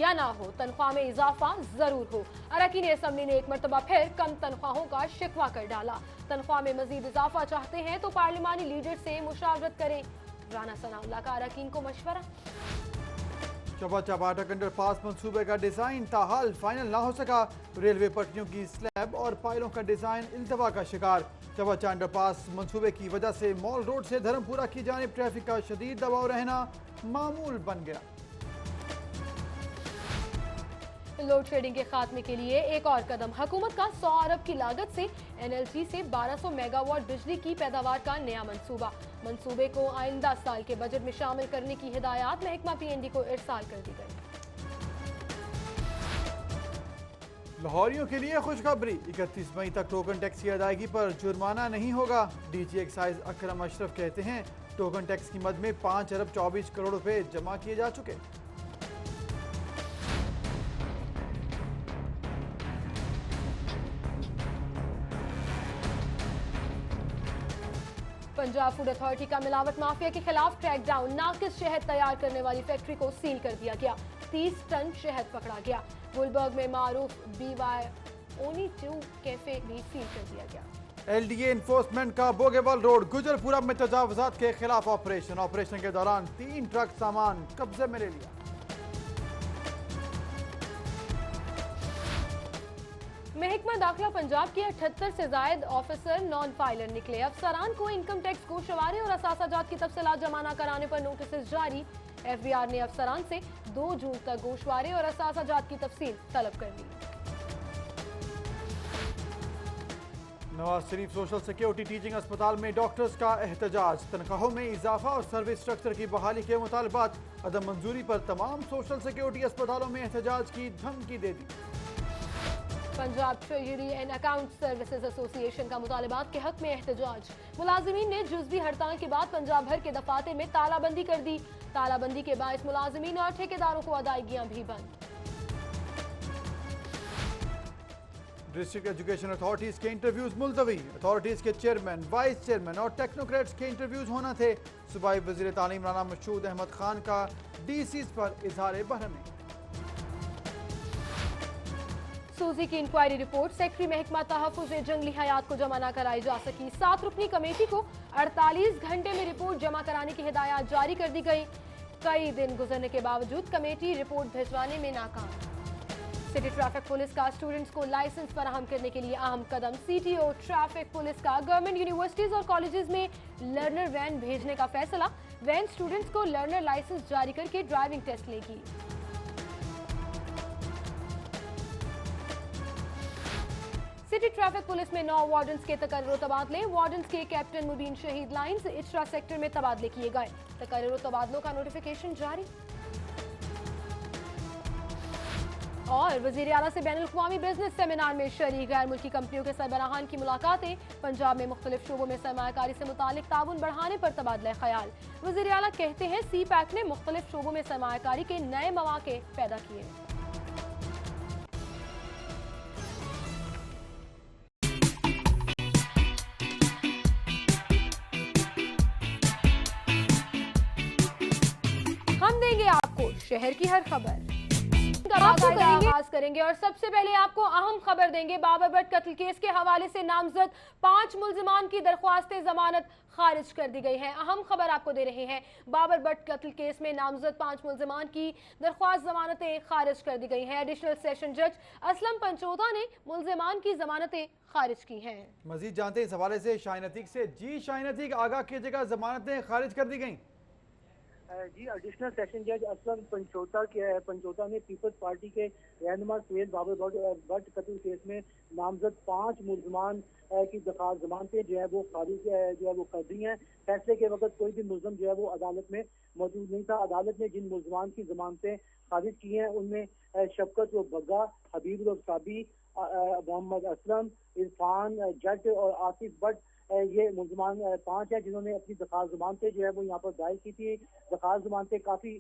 या ना हो, तनख्वाह में इजाफा जरूर हो। अरकान असम्बली ने एक मरतबा फिर कम तनख्वाहों का शिकवा कर डाला। तनख्वाह में मजीद इजाफा चाहते हैं तो पार्लिमानी लीडर से मुशावरत करें। राना सनाउल्लाह का अरकान को मशवरा। चबा चपाटक अंडरपास मंसूबे का डिजाइन ताहाल फाइनल ना हो सका। रेलवे पटरियों की स्लैब और पायलों का डिजाइन इल्तवा का शिकार। चबा अंडरपास मंसूबे की वजह से मॉल रोड से धर्मपुरा की जानिब ट्रैफिक का शदीद दबाव रहना मामूल बन गया। लोड शेडिंग के खात्मे के लिए एक और कदम। हुकूमत का 100 अरब की लागत से एनएलसी से 1200 मेगावाट बिजली की पैदावार का नया मंसूबा। मंसूबे को आइंदा साल के बजट में शामिल करने की हिदायत महकमा पीएनडी को इरसाल कर दी गई। लाहौरियों के लिए खुशखबरी, 31 मई तक टोकन टैक्स की अदायगी पर जुर्माना नहीं होगा। डीजी एक्साइज अकरम अशरफ कहते हैं टोकन टैक्स की मद में 5 अरब 24 करोड़ रुपए जमा किए जा चुके। पंजाब फूड अथॉरिटी का मिलावट माफिया के खिलाफ क्रैकडाउन। नाकिस शहद तैयार करने वाली फैक्ट्री को सील कर दिया गया। 30 टन शहद पकड़ा गया। गुलबर्ग में मारूफ BY ओनी 2 कैफे भी सील कर दिया गया। LDA इन्फोर्समेंट का बोगेबल रोड गुजरपुरा में तजावुजात के खिलाफ ऑपरेशन के दौरान 3 ट्रक सामान कब्जे में ले लिया। महकमा दाखिला पंजाब के 78 से जायद ऑफिसर नॉन फाइलर निकले। अफसरान को इनकम टैक्स गोशवारे और असासाजात की तफसीलात जमा न कराने पर नोटिस जारी। FBR ने अफसरान से 2 जून तक गोशवारे और असासाजात की तफसील तलब कर ली। Nawaz Sharif social security teaching अस्पताल में डॉक्टर्स का एहतजाज। तनख्वाहों में इजाफा और सर्विस स्ट्रक्चर की बहाली के मुतालबात। अदम मंजूरी पर तमाम सोशल सिक्योरिटी अस्पतालों में एहतजाज की धमकी दे दी। Punjab treasury and account services association का मुतालबात के हक में एहतजाज। मुलाजिमीन ने जुज़वी हड़ताल के बाद पंजाब भर के दफातर में तालाबंदी कर दी। तालाबंदी के बायस मुलाजिमीन और ठेकेदारों को अदायगियां भी बंद। डिस्ट्रिक्ट एजुकेशन अथॉरिटीज के इंटरव्यूज मुलतवी। अथॉरिटीज के चेयरमैन, वाइस चेयरमैन और टेक्नोक्रेट्स के इंटरव्यूज होना थे। सूबाई वज़ीर तालीम राना मशहूद अहमद खान का DCs पर इजहार बरहमी। सूजी की इंक्वायरी रिपोर्ट सेक्रेटरी महकमा तहफ़्फ़ुज़ जंगली हयात को जमा न कराई जा सकी। 7 रुकनी कमेटी को 48 घंटे में रिपोर्ट जमा कराने की हिदायत जारी कर दी गई। कई दिन गुजरने के बावजूद कमेटी रिपोर्ट भिजवाने में नाकाम। सिटी ट्रैफिक पुलिस का स्टूडेंट्स को लाइसेंस फराहम करने के लिए अहम कदम। CTO ट्रैफिक पुलिस का गवर्नमेंट यूनिवर्सिटीज और कॉलेजेस में लर्नर वैन भेजने का फैसला। वैन स्टूडेंट्स को लर्नर लाइसेंस जारी करके ड्राइविंग टेस्ट लेगी। सिटी ट्रैफिक पुलिस में 9 वार्डन्स के तकर्रुर तबादले। वार्डन्स के कैप्टन मुबीन शहीद लाइन्स इचरा सेक्टर में तबादले किए गए। तकर्रुर तबादलों का नोटिफिकेशन जारी। और वज़ीर आला से बैनुल-अक़वामी बिजनेस सेमिनार में शरीक गैर मुल्की कंपनियों के सरबराहान की मुलाकातें। पंजाब में मुख्तलिफ शोबों में सरमायाकारी से मुतालिक ताउन बढ़ाने पर तबादला ख्याल। वज़ीर आला कहते हैं CPAC ने मुख्तलिफ शोबों में सरमायाकारी के नए मौके पैदा किए। हम देंगे आपको शहर की हर खबर। आगाज करेंगे और सबसे पहले आपको अहम खबर देंगे। बाबर भट्ट कत्ल केस के हवाले से नामजद 5 मुल्जिमान की दरख्वास्तें जमानत खारिज कर दी गई है। अहम खबर आपको दे रहे हैं। बाबर भट्ट कत्ल केस में नामजद 5 मुल्जिमान की दरख्वास्त जमानतें खारिज कर दी गई हैं। एडिशनल सेशन जज असलम पंचोदा ने मुल्जिमान की जमानतें खारिज की हैं। मजीद जानते हैं इस हवाले से शाहीन अतीक से। जी शाहीन अतीक, आगाह कीजिएगा, जमानतें खारिज कर दी गई। जी, एडिशनल सेशन जज असलम पंचोता ने पीपल्स पार्टी के रहनुमा सैयद बाबर भट्ट कत्ल केस में नामजद 5 मुल्जिमान की दरख्वास्त जमानतें जो है वो खारिज कर दी हैं। फैसले के वक्त कोई भी मुल्जिम जो है वो अदालत में मौजूद नहीं था। अदालत ने जिन मुल्जिमान की जमानतें खारिज की हैं उनमें शफकत व बग्गा, हबीब साबी, मोहम्मद असलम, इरफान जट और आसिफ भट्ट ये मुल्जिमान 5 हैं जिन्होंने अपनी दरख्वास्त जमानतें जो है वो यहाँ पर दायर की थी। दरख्वास्त जमानतें काफी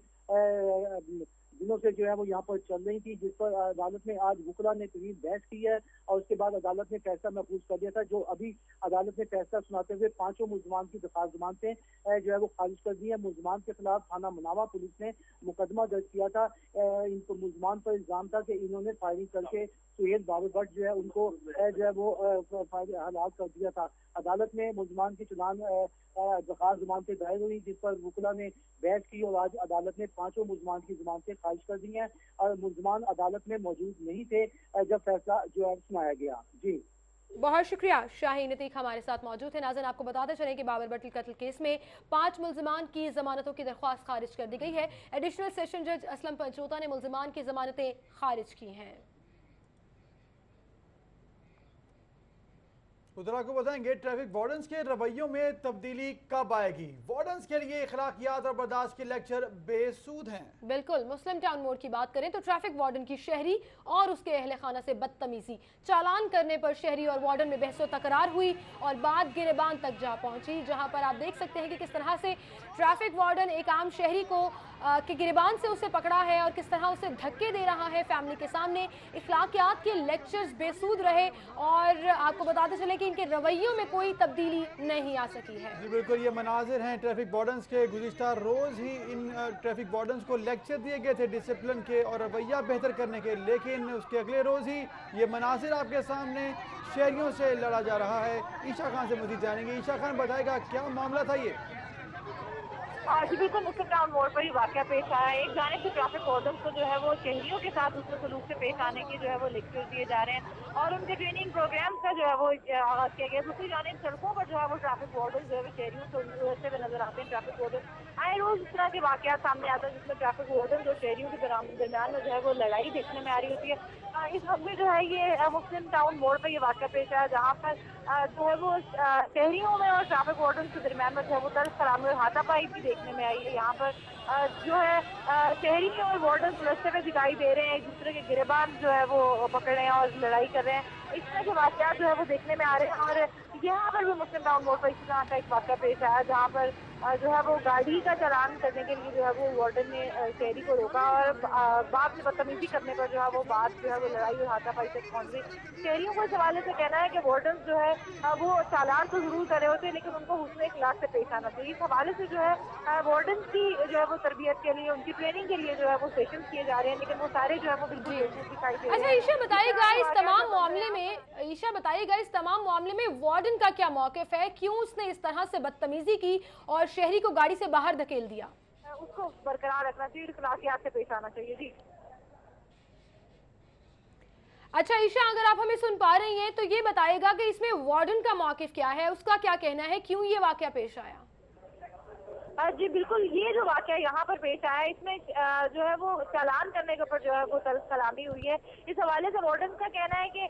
दिनों से जो है वो यहाँ पर चल रही थी, जिस पर अदालत में आज वुकला ने तवील बहस की है और उसके बाद अदालत ने फैसला महफूज कर दिया था। जो अभी अदालत ने फैसला सुनाते हुए पांचों मुल्जमान की दरखास्त जमानतें जो है वो खारिज कर दी है। मुल्जमान के खिलाफ थाना मुनावा पुलिस ने मुकदमा दर्ज किया था। इन मुल्जमान पर इल्जाम था कि इन्होंने फायरिंग करके सुहेल बाबर भट्ट जो है उनको जो है वो हलाक कर दिया था। अदालत में मुल्जमान की चुनान दरखास्त जमानतें दायर हुई, जिस पर वुकला ने बहस की और आज अदालत ने पांचों मुल्जमान की जमानतें खारिज कर दी हैं और मुल्जमान अदालत में मौजूद नहीं थे जब फैसला जो है सुनाया गया। जी बहुत शुक्रिया शाहीन अतीक हमारे साथ मौजूद है। नाज़रीन आपको बताते चलें कि बाबर भट्ट कत्ल केस में 5 मुल्जिमान की जमानतों की दरख्वास्त खारिज कर दी गई है। एडिशनल सेशन जज असलम पंचोता ने मुल्जिमान की जमानतें खारिज की हैं। उधर आपको बताएंगे ट्रैफिक वार्डन्स के रवैयों में तब्दीली कब आएगी। वार्डन्स के लिए अखलाकियात और बर्दाश्त के लेक्चर बेसूद हैं। बिल्कुल, मुस्लिम टाउन मोड़ की बात करें तो ट्रैफिक वार्डन की शहरी और उसके अहले खाना से बदतमीजी, चालान करने पर शहरी और वार्डन में बहसो तकरार हुई और बात गिरेबान तक जा पहुंची, जहां पर आप देख सकते हैं कि किस तरह से ट्रैफिक वार्डन एक आम शहरी को के गिरेबान से उसे पकड़ा है और किस तरह उसे धक्के दे रहा है फैमिली के सामने। इखलाकियात के लेक्चर्स बेसूद रहे और आपको बताते चले कि इनके रवैयों में कोई तब्दीली नहीं आ सकी है। जी बिल्कुल, ये मनाजिर हैं ट्रैफिक वार्डन्स के। गुज़िश्ता रोज़ ही इन ट्रैफिक वार्डन्स को लेक्चर दिए गए थे डिसिप्लिन के और रवैया बेहतर करने के, लेकिन उसके अगले रोज़ ही ये मनाजिर आपके सामने शहरियों से लड़ा जा रहा है। ईशा खान से मज़ीद जानेंगे। ईशा खान बताएगा क्या मामला था ये। जी बिल्कुल, मुस्लिम टाउन मोड़ पर ही वाकया पेश आया। एक जाने से ट्रैफिक वार्डन को जो है वो शहरियों के साथ उसके सलूक से पेश आने के जो है वो लेक्चर दिए जा रहे हैं और उनके ट्रेनिंग प्रोग्राम का जो है वो आगाज किया गया। दूसरी जाने सड़कों पर जो है वो ट्रैफिक वार्डन जो है वो शहरियों से उड़ते हुए नजर आते हैं। ट्रैफिक वार्डन आए रोज इस तरह के वाकयात सामने आते हैं जिसमें ट्रैफिक वार्डन जो शहरियों के दरमियान में जो है वो लड़ाई देखने में आ रही होती है। इस वक्त में जो है ये मुस्लिम टाउन मोड़ पर ये वाकया पेश आया, जहाँ पर जो है वो शहरियों में और ट्रैफिक वार्डन के दरमियान में जो है वो तर्ज फरामी और हाथापाई भी देखने में आई है। यहाँ पर जो है शहरी और वार्डन रस्ते में दिखाई दे रहे हैं, एक दूसरे के गिरेबान जो है वो पकड़ रहे हैं और लड़ाई कर रहे हैं। इस तरह के वाकयात जो है वो देखने में आ रहे हैं और यहाँ पर भी मुस्लिम टाउन मोड़ पर इसी तरह का एक वाकया पेश आया, जहाँ पर जो है वो गाड़ी का चालान करने के लिए जो है वो वार्डन ने शहरी को रोका और बाद में बदतमीजी करने पर जो है वो बात जो है वो लड़ाई और हाथापाई तक पहुंच गई। शहरियों को इस हवाले से कहना है कि वार्डन जो है वो चालान तो जरूर कर रहे होते हैं, लेकिन उनको हुस्न इखलाक से पेश आना चाहिए। इस हवाले से जो है वार्डन की जो है वो तरबियत के लिए, उनकी ट्रेनिंग के लिए जो है वो सेशन किए जा रहे हैं, लेकिन वो सारे जो है वो बिल्कुल दिखाई दे रहे हैं। अच्छा ईशा बताइएगा इस तमाम मामले में वार्डन का क्या मौकिफ है, क्यों उसने इस तरह से बदतमीजी की और शहरी को गाड़ी से बाहर धकेल दिया? उसको बरकरार रखना चाहिए, इखलाकियात से पेश आना चाहिए। जी अच्छा ईशा, अगर आप हमें सुन पा रही हैं तो ये बताइएगा कि इसमें वार्डन का मौकिफ क्या है, उसका क्या कहना है, क्यों ये वाकया पेश आया? जी बिल्कुल, ये जो वाकया यहाँ पर पेश आया इसमें जो है वो चालान करने के ऊपर जो है वो तर्ज सलामी हुई है। इस हवाले से वार्डन का कहना है कि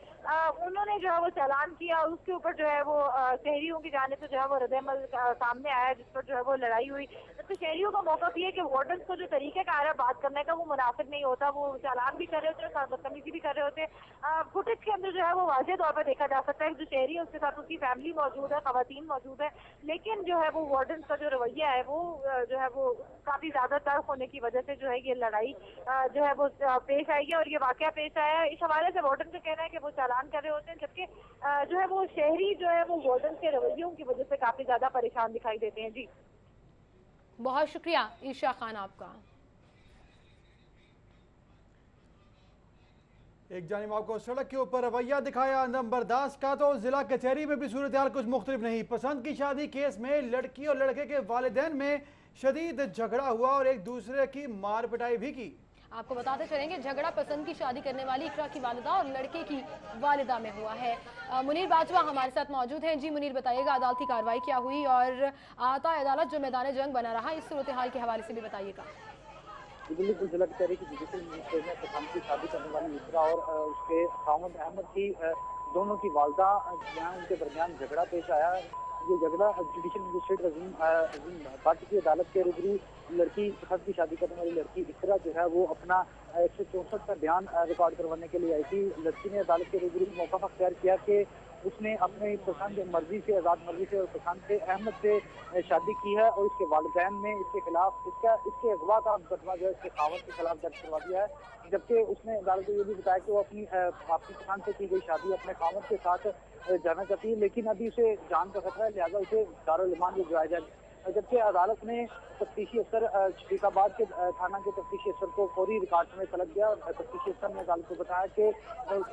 उन्होंने जो है वो चालान किया और उसके ऊपर जो है वो शहरियों की जाने से जो है वो रद्द-ए-अमल सामने आया, जिस पर जो है वो लड़ाई हुई। तो शहरियों का मौक़िफ़ ये है कि वार्डन को जो तरीक़ेकार है बात करने का वो मुनासिब नहीं होता, वो चालान भी कर रहे होते हैं, बदतमीजी भी कर रहे होते हैं। फुटेज के अंदर जो है वो वाज़ेह तौर पर देखा जा सकता है, जो शहरी है उसके साथ उसकी फैमिली मौजूद है, ख़वातीन मौजूद है, लेकिन जो है वो वार्डन का जो रवैया है वो जो है वो काफी ज्यादा तर्क होने की वजह से जो है ये लड़ाई जो है वो पेश आई है और ये वाकया पेश आया है। इस हवाले से वार्डन का कहना है कि वो चालान कर रहे होते हैं, जबकि जो है वो शहरी जो है वो वार्डन के रवैयों की वजह से काफी ज्यादा परेशान दिखाई देते हैं। जी बहुत शुक्रिया ईशा खान आपका। एक जानिब आपको सड़क के ऊपर रवैया दिखाया अदम बर्दाश्त का, तो जिला कचहरी में भी सूरत हाल कुछ मुख्तलिफ नहीं। पसंद की शादी केस में लड़की और लड़के के वालिदैन में शदीद झगड़ा हुआ और एक दूसरे की मार पिटाई भी की। आपको बताते चलेंगे झगड़ा पसंद की शादी करने वाली इकरा की वालिदा और लड़के की वालिदा में हुआ है। मुनीर बाजवा हमारे साथ मौजूद हैं। जी मुनीर, बताइएगा अदालती कार्रवाई क्या हुई और आता अदालत जो मैदान जंग बना रहा, इस सूरत हाल के हवाले से भी बताइएगा। बिल्कुल, जिला कचहरी की जुडिशल मजिस्ट्रेट ने पसंद की शादी करने वाली इकरा और उसके खामद अहमद की दोनों की वालदा यहाँ उनके दरमियान झगड़ा पेश आया। ये झगड़ा जुडिशल मजिस्ट्रेट अजीम भट्ट की अदालत के रूबरू लड़की पसंद की शादी करने वाली लड़की इकरा जो है वो अपना 164 का बयान रिकॉर्ड करवाने के लिए आई थी। लड़की ने अदालत के रूबरू मौका अख्तियार किया कि उसने अपनी पसंद मर्जी से, आज़ाद मर्जी से और पसंद से अहमद से शादी की है और इसके वालिदैन ने इसके खिलाफ इसके अगवा का मुकदमा जो है इसके खावत के खिलाफ दर्ज करवा दिया है। जबकि उसने अदालत को ये भी बताया कि वो अपनी पसंद से की गई शादी अपने खावत के साथ जाना चाहती है, लेकिन अभी उसे जान का खतरा है, लिहाजा उसे दारुल ईमान में गिराया जाए। जबकि अदालत ने तफ्तीशी अफसर शरीकाबाद के थाना के तफ्तीशी अफसर को फौरी रिकॉर्ड में तलब दिया। तफ्तीशी अफसर ने अदालत को बताया कि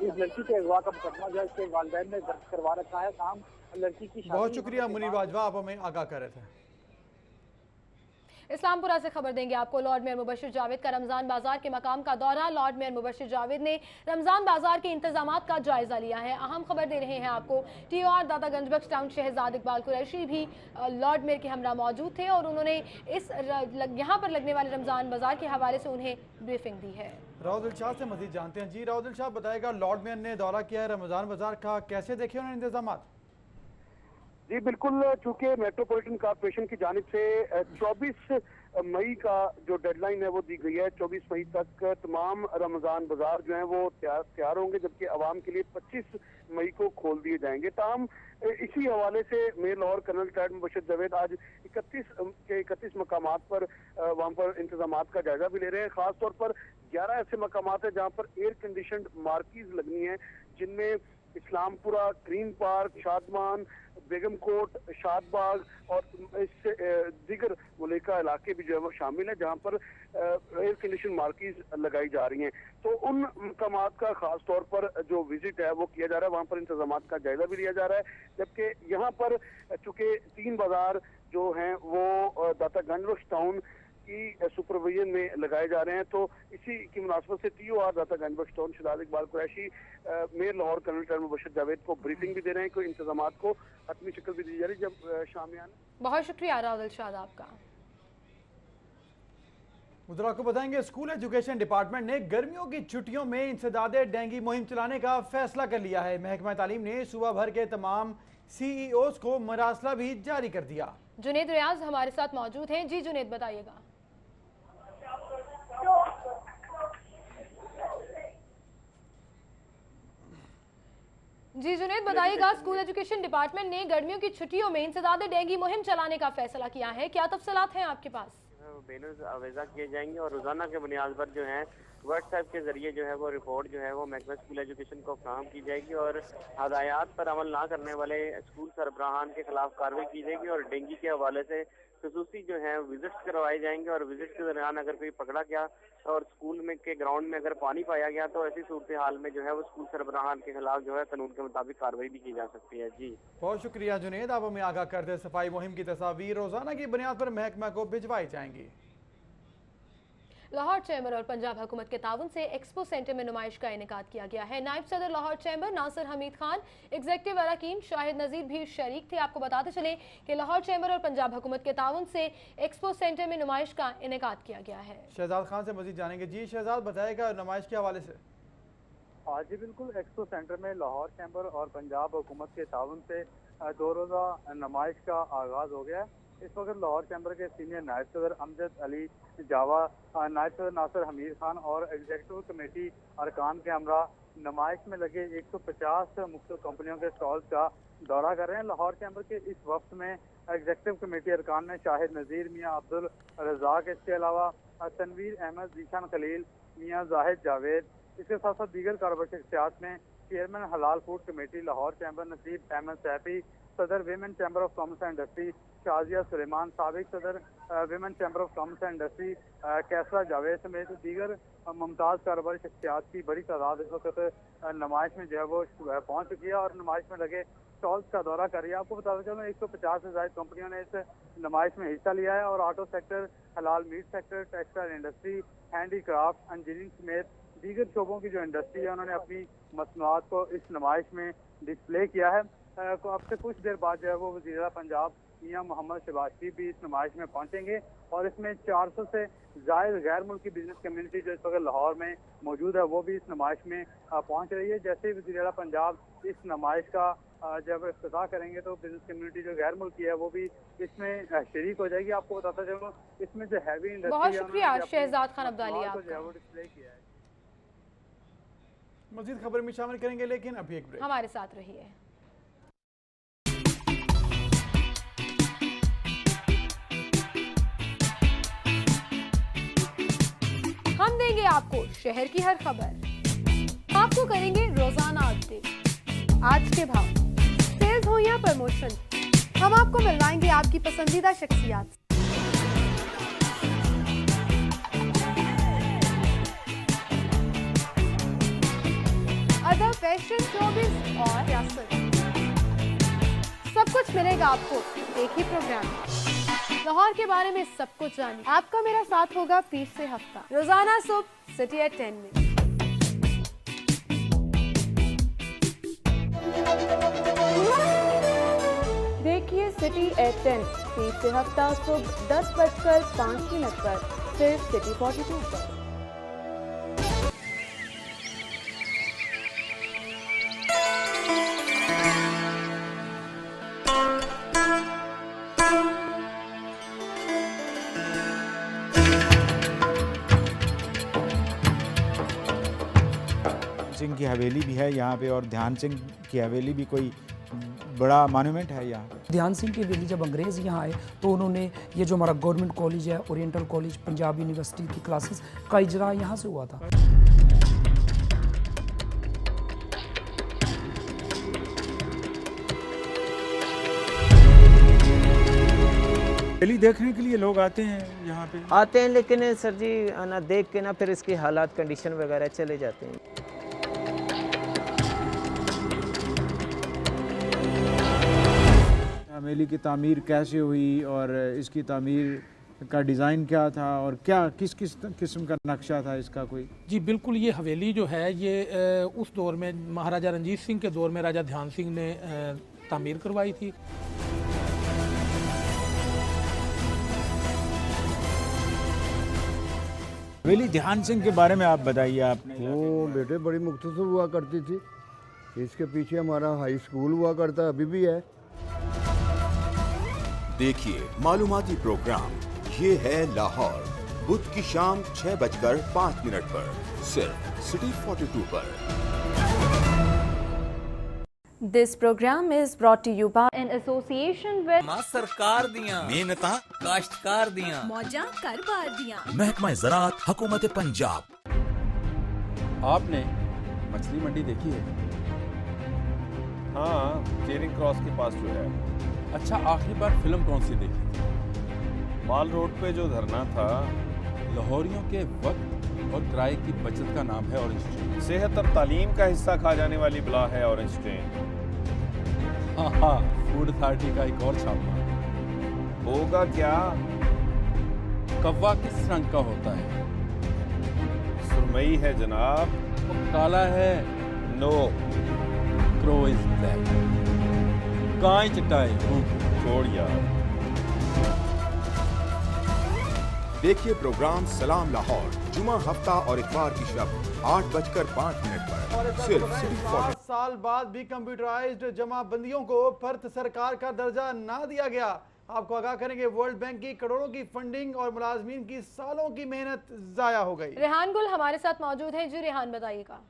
इस लड़की के अगवा का मुकदमा जो है इसके वालिदैन ने दर्ज करवा रखा है। काम लड़की की बहुत शुक्रिया मुनीर बाजवा, आप हमें आगाह कर रहे थे। इस्लामपुरा से खबर देंगे आपको। लॉर्ड मेयर मुबशिर जावेद का रमजान बाजार के मकाम का दौरा। लॉर्ड मेयर मुबशिर जावेद ने रमजान बाजार के इंतजामात का जायजा लिया है। अहम खबर दे रहे हैं आपको। TOR दातागंज बख्श टाउन शहजाद इकबाल कुरैशी भी लॉर्ड मेयर के हमरा मौजूद थे और उन्होंने यहाँ पर लगने वाले रमजान बाजार के हवाले से उन्हें ब्रीफिंग दी है। राउदल शाह से मजीद जानते हैं। जी राउदल शाह, बताएगा लॉर्ड मेयर ने दौरा किया है रमजान बाजार का, कैसे देखे उन्होंने इंतजाम? जी बिल्कुल, चूंकि मेट्रोपॉलिटन कॉर्पोरेशन की जानिब से 24 मई का जो डेडलाइन है वो दी गई है। 24 मई तक तमाम रमजान बाजार जो हैं वो तैयार होंगे, जबकि आवाम के लिए 25 मई को खोल दिए जाएंगे। ताहम इसी हवाले से mayor Lahore colonel retired Mubashir Javed आज 31 मकामात पर वहाँ पर इंतजामात का जायजा भी ले रहे हैं। खास तौर पर 11 ऐसे मकामात है जहाँ पर एयर कंडीशनड मार्कीज लगनी है, जिनमें इस्लामपुरा, ग्रीन पार्क, शादमान, बेगम कोट, शादबाग और इससे दीगर मुलेका इलाके भी जो है वो शामिल है, जहाँ पर एयर कंडीशन मार्कीज लगाई जा रही हैं। तो उन मकामात का खास तौर पर जो विजिट है वो किया जा रहा है, वहाँ पर इंतजामात का जायजा भी लिया जा रहा है। जबकि यहाँ पर चूंकि 3 बाजार जो हैं वो दातागंज बख्श टाउन की सुपरविजन में लगाए जा रहे हैं, तो इसी की मुनासबत से TOR Dataganj Bakhsh town Shahzad Iqbal Qureshi mayor Lahore colonel retired Mubashir Javed को ब्रीफिंग भी दे रहे हैं, कोई इंतजामात को हतमी शक्ल भी दी जा रही है जब शाम में आने। बहुत शुक्रिया राहुल शाह आपका। मुद्रा को बताएंगे, स्कूल एजुकेशन डिपार्टमेंट ने गर्मियों की छुट्टियों में इंसदादे डेंगू मुहिम चलाने का फैसला कर लिया है। महकमा तालीम ने सूबा भर के तमाम CEOs को मरासला भी जारी कर दिया। जुनेद रियाज हमारे साथ मौजूद हैं। जी जुनेद, बताइएगा। जी जुनेद, बताइएगा, स्कूल एजुकेशन डिपार्टमेंट ने गर्मियों की छुट्टियों में इंसदादे डेंगू मुहिम चलाने का फैसला किया है, क्या तफसीलात हैं आपके पास? बैनर्स आवेजा किए जाएंगे और रोजाना के बुनियाद पर जो है व्हाट्सएप के जरिए जो है वो रिपोर्ट जो है वो महकमा स्कूल एजुकेशन को फराहम की जाएगी और हदायत पर अमल ना करने वाले स्कूल सरबराहान के खिलाफ कार्रवाई की जाएगी और डेंगू के हवाले से खसूसी जो है विजिट्स करवाए जाएंगे और विजिट के दौरान अगर कोई पकड़ा गया और स्कूल में के ग्राउंड में अगर पानी पाया गया तो ऐसी सूरत हाल में जो है वो स्कूल सरबराहान के खिलाफ जो है कानून के मुताबिक कार्रवाई भी की जा सकती है। जी बहुत शुक्रिया जुनेद, आप हमें आगाह करते। सफाई मुहिम की तस्वीर रोजाना की बुनियाद पर महकमा को भिजवाई जाएंगी। लाहौर चैम्बर और पंजाब हुकूमत के ताउन से एक्सपो सेंटर में नुमाइश का इनेकाद किया गया है। नायब सदर लाहौर चैम्बर नासिर हमीद खान, एग्जीक्यूटिव अरकान शाहिद नजीर भी शरीक थे। आपको बताते चले कि लाहौर चैम्बर और पंजाब हुकूमत के ताउन से एक्सपो सेंटर में नुमाइश का इनेकाद किया गया है। शहजाद खान से मजीद जानेंगे। जी शहजाद, बताएगा नुमाइश के हवाले से। जी बिल्कुल, एक्सपो सेंटर में लाहौर चैम्बर और पंजाब हुकूमत के ताउन से 2 रोज़ा नुमाइश का आगाज़ हो गया है। इस वक्त लाहौर चैम्बर के सीनियर नायब सदर अमजद अली जावा, नायब सदर नासिर हमीद खान और एग्जीक्यूटिव कमेटी अरकान के हमरा नुमाइश में लगे 150 मुख्तलिफ कंपनियों के स्टॉल्स का दौरा कर रहे हैं। लाहौर चैम्बर के इस वक्त में एग्जीक्यूटिव कमेटी अरकान में शाहिद नज़ीर, मियाँ अब्दुल रज़ाक, इसके अलावा तनवीर अहमद, जीशान खलील, मियाँ जाहिद जावेद, इसके साथ साथ दीगर कारोबारी शख्सियात में चेयरमैन हलाल फूड कमेटी लाहौर चैम्बर नसीब अहमद सैफी, सदर women chamber of commerce and industry Shazia Suleman, साबिक सदर women chamber of commerce and industry Qaisra Javed समेत दीगर मुमताज़ कारोबारी शख्सियात की बड़ी तादाद इस वक्त नुमाइश में जो है वो पहुँच चुकी है और नुमाइश में लगे स्टॉल्स का दौरा कर रही है। आपको बताते चलो 150 से ज़ायद कंपनियों ने इस नुमाइश में हिस्सा लिया है और ऑटो सेक्टर, हलाल meat sector, textile industry, handicraft, engineering समेत दीगर शोबों की जो इंडस्ट्री है उन्होंने अपनी मसनूआत को इस नुमाइश में डिस्प्ले किया है। अब से कुछ देर बाद जो है वो वज़ीर पंजाब मियां मोहम्मद शहबाज शरीफ भी इस नुमाइश में पहुंचेंगे और इसमें 400 से ज़ायद गैर मुल्की बिजनेस कम्युनिटी जो इस वक्त लाहौर में मौजूद है वो भी इस नुमाइश में पहुंच रही है। जैसे ही वज़ीर पंजाब इस नुमाइश का जब इफ्तिताह करेंगे तो बिजनेस कम्युनिटी जो गैर मुल्की है वो भी इसमें शरीक हो जाएगी। आपको बताता चलूँ इसमें जो हैवी इंडस्ट्री, बहुत शुक्रिया शहजाद खान अब्दाली वो डिस्प्ले किया है। मजीद खबर में शामिल करेंगे लेकिन अभी एक ब्रेक। हमारे साथ रहिए। आपको शहर की हर खबर। आपको करेंगे रोजाना अपडेट, आज के भाव, सेल्स हो या प्रमोशन, हम आपको मिलवाएंगे आपकी पसंदीदा शख्सियात। अदब, फैशन, शोबिज़ और सियासत, सब कुछ मिलेगा आपको एक ही प्रोग्राम में। लाहौर के बारे में सब कुछ जानिए। आपका मेरा साथ होगा पीर से हफ्ता, रोजाना सुबह सिटी एट 10 में। देखिए सिटी एट 10 पीर से हफ्ता सुबह 10:05 पर सिर्फ सिटी 42 पर। सिंह की हवेली भी है यहाँ पे, और ध्यान सिंह की हवेली भी कोई बड़ा मॉन्यूमेंट है यहाँ पे। ध्यान सिंह की हवेली जब अंग्रेज़ यहाँ आए तो उन्होंने ये जो हमारा गवर्नमेंट कॉलेज है, ओरिएंटल कॉलेज, पंजाब यूनिवर्सिटी की क्लासेस का इजरा यहाँ से हुआ था। हवेली देखने के लिए लोग आते हैं यहाँ पे, आते हैं, लेकिन सर जी ना देख के ना फिर इसकी हालात कंडीशन वगैरह चले जाते हैं। हवेली की तामीर कैसे हुई और इसकी तामीर का डिज़ाइन क्या था और क्या किस किस किस्म का नक्शा था इसका कोई? जी बिल्कुल, ये हवेली जो है ये उस दौर में महाराजा रंजीत सिंह के दौर में राजा ध्यान सिंह ने तामीर करवाई थी। हवेली ध्यान सिंह के बारे में आप बताइए। आपने वो बेटे बड़ी मुख्तसर हुआ करती थी, इसके पीछे हमारा हाई स्कूल हुआ करता, अभी भी है। देखिए मालूमाती प्रोग्राम ये है लाहौर, बुध की शाम 6:05 पर सिर्फ सिटी 42 पर। This program is brought to you by in association with सरकार दियां मेहनता काश्तकार दियां मौजा कारोबार दियां महकमा ज़राअत हुकूमत पंजाब। आपने मछली मंडी देखी है? हाँ, चेरिंग क्रॉस के पास जो है। अच्छा, आखिरी बार फिल्म कौन सी देखी थी? माल रोड पे जो धरना था, लाहौरियों के वक्त और किराए की बचत का नाम है ऑरेंज ट्रेन। सेहत और तालीम का हिस्सा खा जाने वाली बला है ऑरेंज ट्रेन। हाँ, फूड अथॉरिटी का एक और छापा होगा क्या? कौवा किस रंग का होता है? सुरमई है जनाब। काला है? No, crow is black. गाय चटाई छोड़ यार। देखिए प्रोग्राम सलाम लाहौर जुमा हफ्ता और इतवार की शब 8:05 पर सिर्फ सिटी 42। 5 साल बाद भी कंप्यूटराइज्ड जमाबंदियों को फर्द सरकार का दर्जा ना दिया गया। आपको आगाह करेंगे, वर्ल्ड बैंक की करोड़ों की फंडिंग और मुलाजमीन की सालों की मेहनत जाया हो गई। रेहान गुल हमारे साथ मौजूद हैं। जी रेहान, बताइएगा।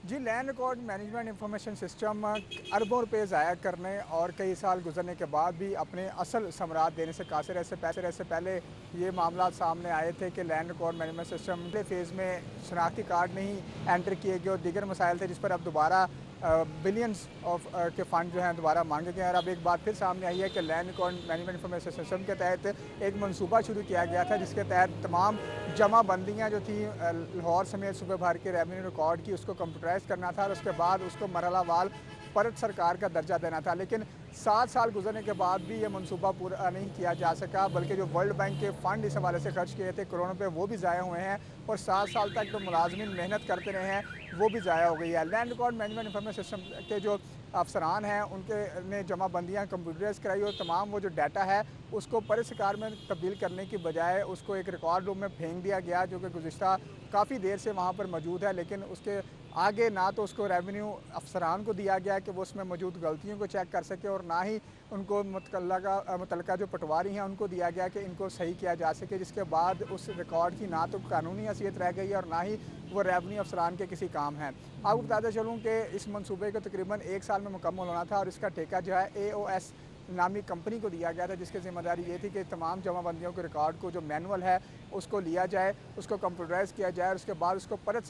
जी, land record management information system अरबों रुपए ज़ाया करने और कई साल गुजरने के बाद भी अपने असल समरात देने से कासिर। ऐसे पहले ये मामला सामने आए थे कि लैंड रिकॉर्ड मैनेजमेंट सिस्टम पहले फेज़ में शनाख्ती कार्ड नहीं एंटर किए गए और दीगर मसाइल थे, जिस पर अब दोबारा बिलियंस ऑफ के फ़ंड जो हैं दोबारा मांगे गए। और अब एक बात फिर सामने आई है कि land record management information system के तहत एक मनसूबा शुरू किया गया था, जिसके तहत तमाम जमाबंदियाँ जो थी लाहौर समेत सूबे भर के रेवेन्यू रिकॉर्ड की, उसको कंप्यूटराइज करना था और उसके बाद उसको मरहलावार परत सरकार का दर्जा देना था। लेकिन 7 साल गुजरने के बाद भी ये मनसूबा पूरा नहीं किया जा सका, बल्कि जो वर्ल्ड बैंक के फ़ंड इस हवाले से खर्च किए थे करोड़ों रुपये, वो भी ज़ाया हुए हैं और 7 साल तक जो मुलाजमीन मेहनत करते रहे हैं वो भी ज़ाया हो गई है। Land record management information system के जो अफसरान हैं उनके ने जमाबंदियाँ कंप्यूटराइज कराई और तमाम वो जो डाटा है उसको परत सरकार में तब्दील करने की बजाय उसको एक रिकॉर्ड रूम में फेंक दिया गया, जो कि गुज़िश्ता काफ़ी देर से वहाँ पर मौजूद है। लेकिन उसके आगे ना तो उसको रेवेन्यू अफसरान को दिया गया कि वो उसमें मौजूद गलतियों को चेक कर सके, और ना ही उनको मुतल्लका जो पटवारी हैं उनको दिया गया कि इनको सही किया जा सके, जिसके बाद उस रिकॉर्ड की ना तो कानूनी हैसियत रह गई है और ना ही वो रेवेन्यू अफसरान के किसी काम है। आपको बताते चलूँ कि इस मनसूबे को तकरीबन 1 साल में मुकम्मल होना था और इसका ठेका जो है AOS नामी कंपनी को दिया गया था, जिसकी जिम्मेदारी ये थी कि तमाम जमाबंदियों के रिकॉर्ड को जो मैनुअल है उसको लिया जाए, उसको कंप्यूटराइज किया जाए और उसके बाद उसको परत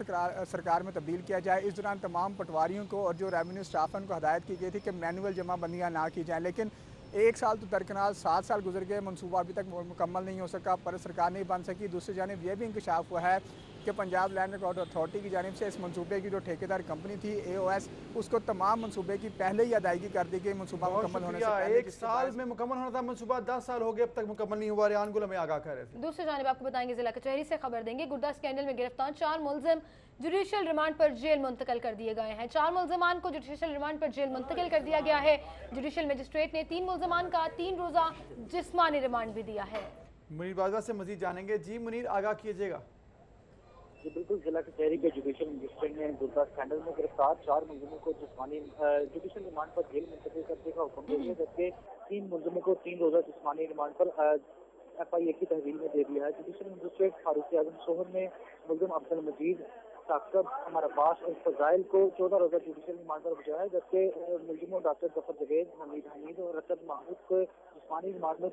सरकार में तब्दील किया जाए। इस दौरान तमाम पटवारियों को और जो रेवेन्यू स्टाफ है उनको हदायत की गई थी कि मैनुअल जमाबंदियाँ ना की जाएँ, लेकिन 1 साल तो दरकनार 7 साल गुजर गए, मनसूबा अभी तक मुकम्मल नहीं हो सका, परत सरकार नहीं बन सकी। दूसरी जानिब यह भी इंकशाफ हुआ है कि पंजाब लैंड रिकॉर्ड अथॉरिटी की जानिब से इस मनसूबे की जो ठेकेदार कंपनी थी AOS, उसको तमाम मनसूबे की पहले ही अदायगी कर दी गई। मनसूबा मुकम्मल होने से पहले 1 साल में मुकम्मल होना था मनसूबा, 10 साल हो गए, अब तक मुकम्मल नहीं हुआ। रियान गुल हमें आगाह कर रहे थे। दूसरी जानिब आपको बताएंगे जिला कचहरी से खबर देंगे, गुर्दा स्कैंडल में गिरफ्तार 4 मुलजिम जुडिशियल रिमांड पर जेल मुंतकिल कर दिए गए हैं। 4 मुलजिमान को जुडिशियल रिमांड पर जेल मुंतकिल कर दिया गया है। जुडिशियल मजिस्ट्रेट ने 3 मुलजिमान का 3 रोजा जिस्मानी रिमांड भी दिया है। मुनीर बाजवा से मजीद जानेंगे। जी मुनीर, आगाह कीजिएगा। जी बिल्कुल, जिला कचहरी के जुडिशियल मजिस्ट्रेट ने गुर्दा स्कैंडल में गिरफ्तार 4 मुलजिमों को जिस्मानी जुडिशियल रिमांड पर जेल मुंतकिल करने का हुक्म दे दिया, जबकि 3 मुलजिमों को 3 रोजा जिस्मानी रिमांड पर FIA की तहवील में दे दिया है। जुडिशियल मजिस्ट्रेट फारूक आजम सोहर ने मुलजिम अब्दुल मजीद, साकब, अमर अब्बास और फजाइल को 14 रोजा जुडिशियल रिमांड पर भिजवाया है, जबकि मुलजिमों डॉक्टर जफर जवेद, हमीद और रशद महमूद को जिस्मानी रिमांड में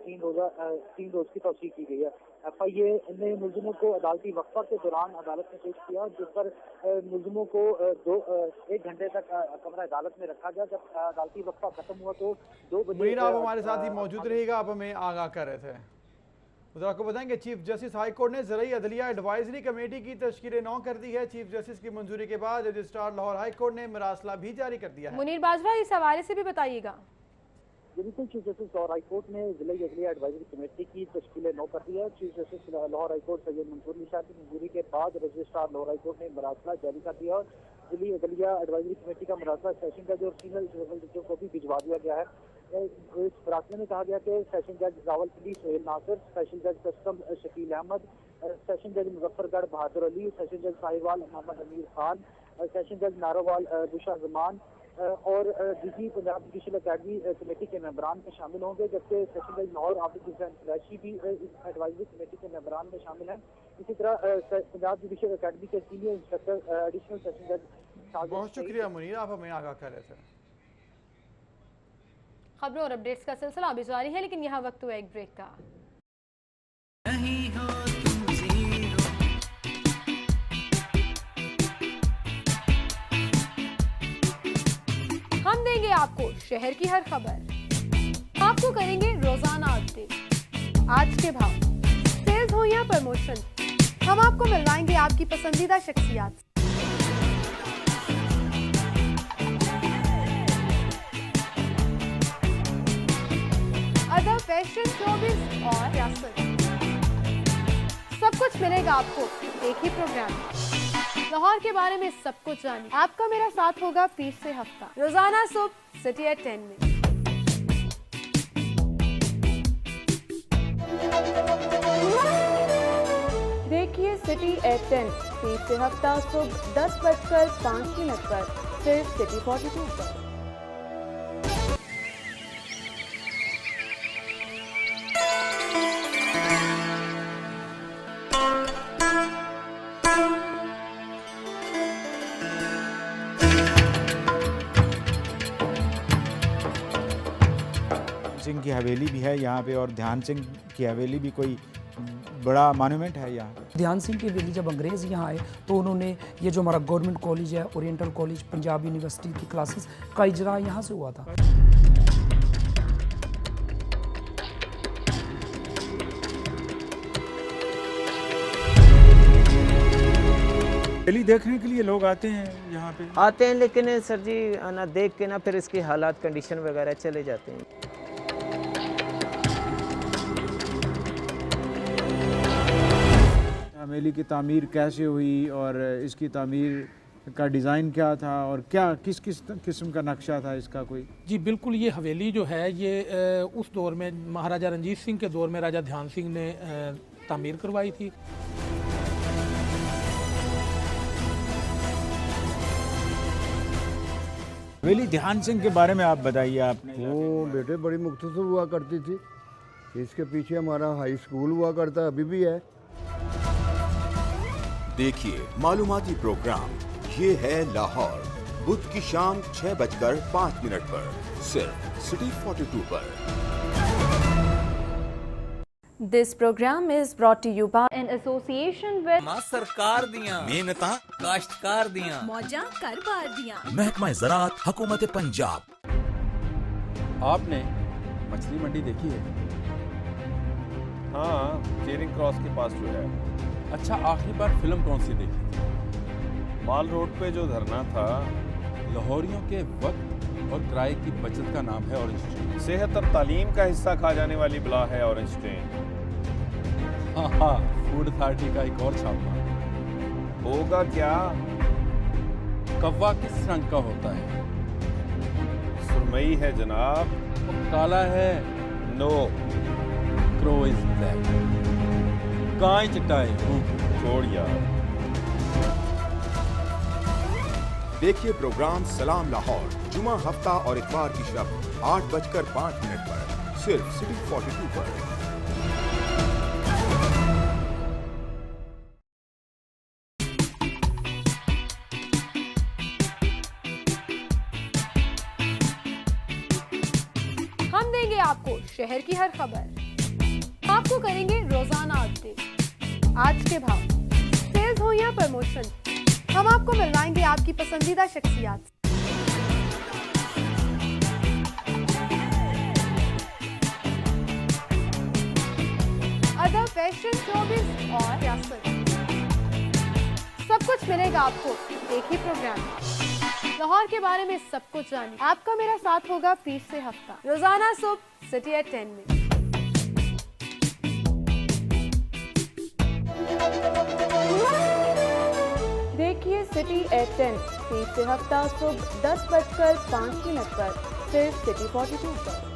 3 रोज की तौसीह की गई है। FIA ने मुलजिमों को अदालती वक्फा के दौरान अदालत में पेश किया, जिस पर मुलजिमों को 1 घंटे तक कमरा अदालत में रखा गया। जब अदालती वक्फा खत्म हुआ तो 2 बजे मुनीर, आप हमारे साथ ही मौजूद रहिएगा, आप हमें आगाह कर रहे थे। उधर आपको बताएंगे चीफ जस्टिस हाई कोर्ट ने ज़रई अदलिया एडवाइजरी कमेटी की तश्कील 9 कर दी है। चीफ जस्टिस की मंजूरी के बाद रजिस्ट्रार लाहौर हाई कोर्ट ने मरासला भी जारी कर दिया है। मुनीर बाजवा, इस हवाले से भी बताइएगा। बिल्कुल, chief justice Lahore high court ने जिला अदलिया एडवाइजरी कमेटी की तश्कील 9 कर दी है। Chief justice Lahore high court Syed Mansoor निशा की मंजूरी के बाद रजिस्ट्रार लाहौर हाई कोर्ट ने मरासला जारी कर दिया और जिला अदलिया एडवाइजरी कमेटी का मरासला सेशन जज और सीनियर जजों को भी भिजवा दिया गया है। इस मरासले में कहा गया कि सेशन जज रावलपिंडी सोहेल नासिर, स्पेशल जज कस्टम शकील अहमद, सेशन जज मुजफ्फरगढ़ बहादुर अली, सेशन जज साहिवाल मोहम्मद अमीर खान, सेशन जज नारोवाल बुशा जमान और DG Punjab judicial academy committee के मेंबरान में शामिल होंगे, जबकि सेशन जज लाहौर आबिद हुसैन कुरैशी भी इस एडवाइजरी कमेटी के मेंबरान में शामिल हैं। इसी तरह पंजाब जुडिशल अकेडमी के सीनियर इंस्पेक्टर एडिशनल सेशन जज। बहुत शुक्रिया मुनीर, आप हमें आगाह कर रहे थे। खबरों और अपडेट्स का सिलसिला अभी जारी है, लेकिन यहाँ वक्त हुआ एक ब्रेक का। हम देंगे आपको शहर की हर खबर, आपको करेंगे रोजाना अपडेट, आज के भाव, सेल्स हो या प्रमोशन, हम आपको मिलवाएंगे आपकी पसंदीदा शख्सियात। अदब, फैशन, शोबिज़ और सियासत, सब कुछ मिलेगा आपको एक ही प्रोग्राम। लाहौर के बारे में सब कुछ जानिए। आपका मेरा साथ होगा पीर से हफ्ता, रोजाना सुबह सिटी एट 10 में। देखिए सिटी एट 10 पीर से हफ्ता सुबह 10:05 पर सिर्फ सिटी 42 पर। सिंह की हवेली भी है यहाँ पे और ध्यान सिंह की हवेली भी कोई बड़ा मॉन्यूमेंट है यहाँ। ध्यान सिंह की हवेली जब अंग्रेज़ यहाँ आए तो उन्होंने ये जो हमारा गवर्नमेंट कॉलेज है, ओरिएंटल कॉलेज, पंजाब यूनिवर्सिटी की क्लासेस का इजरा यहाँ से हुआ था। हवेली देखने के लिए लोग आते हैं यहाँ पे, आते हैं, लेकिन सर जी ना देख के ना फिर इसकी हालात कंडीशन वगैरह चले जाते हैं। हवेली की तामीर कैसे हुई और इसकी तामीर का डिज़ाइन क्या था और क्या किस किस्म का नक्शा था इसका कोई? जी बिल्कुल, ये हवेली जो है ये उस दौर में महाराजा रंजीत सिंह के दौर में राजा ध्यान सिंह ने तामीर करवाई थी। हवेली ध्यान सिंह के बारे में आप बताइए। आपने वो बेटे बड़ी मुख्तसर हुआ करती थी, इसके पीछे हमारा हाई स्कूल हुआ करता, अभी भी है। देखिए मालूमाती प्रोग्राम ये है लाहौर, बुध की शाम 6:05 पर सिर्फ सिटी 42 पर। This program is brought to you by in association with मां सरकार दियां मेहनता काश्तकार दियां मौजा कारोबार दियां महकमा ज़राअत हुकूमत पंजाब। आपने मछली मंडी देखी है? हाँ, चेरिंग क्रॉस के पास जो है। अच्छा, आखिरी बार फिल्म कौन सी देखी थी? माल रोड पे जो धरना था, लाहौरियों के वक्त और किराए की बचत का नाम है ऑरेंज ट्रेन। सेहत और तालीम का हिस्सा खा जाने वाली बला है ऑरेंज ट्रेन। हाँ, फूड अथॉरिटी का एक और छापा होगा क्या? कौवा किस रंग का होता है? सुरमई है जनाब। काला है? नो। Crow is black. गाय चिट्टा है। छोड़ यार। देखिए प्रोग्राम सलाम लाहौर जुमा हफ्ता और इतवार की शब 8:05 पर सिर्फ सिटी 42 पर। हम देंगे आपको शहर की हर खबर, आपको करेंगे रोजाना अपडेट, आज के भाव, सेल्स हो या प्रमोशन, हम आपको मिलवाएंगे आपकी पसंदीदा शख्सियात। अदब, फैशन, शोबिज़ और सियासत, सब कुछ मिलेगा आपको एक ही प्रोग्राम में। लाहौर के बारे में सब कुछ जानिए। आपका मेरा साथ होगा पीर से हफ्ता, रोजाना सुबह सिटी एट 10 में। देखिए सिटी एट 10 पीर से हफ्ता सुबह 10:05 पर सिर्फ सिटी 42 पर।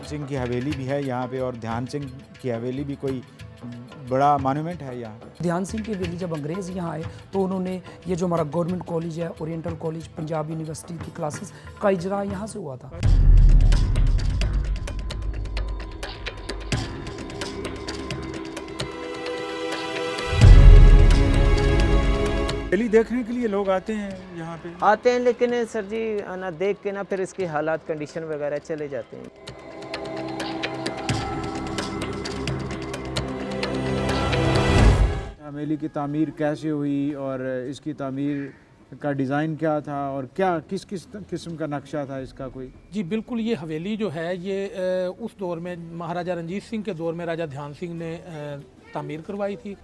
सिंह की हवेली भी है यहाँ पे और ध्यान सिंह की हवेली भी कोई बड़ा मॉन्यूमेंट है यहाँ पे। ध्यान सिंह की हवेली जब अंग्रेज़ यहाँ आए तो उन्होंने ये जो हमारा गवर्नमेंट कॉलेज है, ओरिएंटल कॉलेज, पंजाब यूनिवर्सिटी की क्लासेस का इजरा यहाँ से हुआ था। हवेली देखने के लिए लोग आते हैं यहाँ पे? आते हैं, लेकिन सर जी ना देख के ना फिर इसकी हालात कंडीशन वगैरह चले जाते हैं। हवेली की तामीर कैसे हुई और इसकी तामीर का डिज़ाइन क्या था और क्या किस किस किस्म का नक्शा था इसका कोई? जी बिल्कुल, ये हवेली जो है ये उस दौर में महाराजा रंजीत सिंह के दौर में राजा ध्यान सिंह ने तामीर करवाई थी।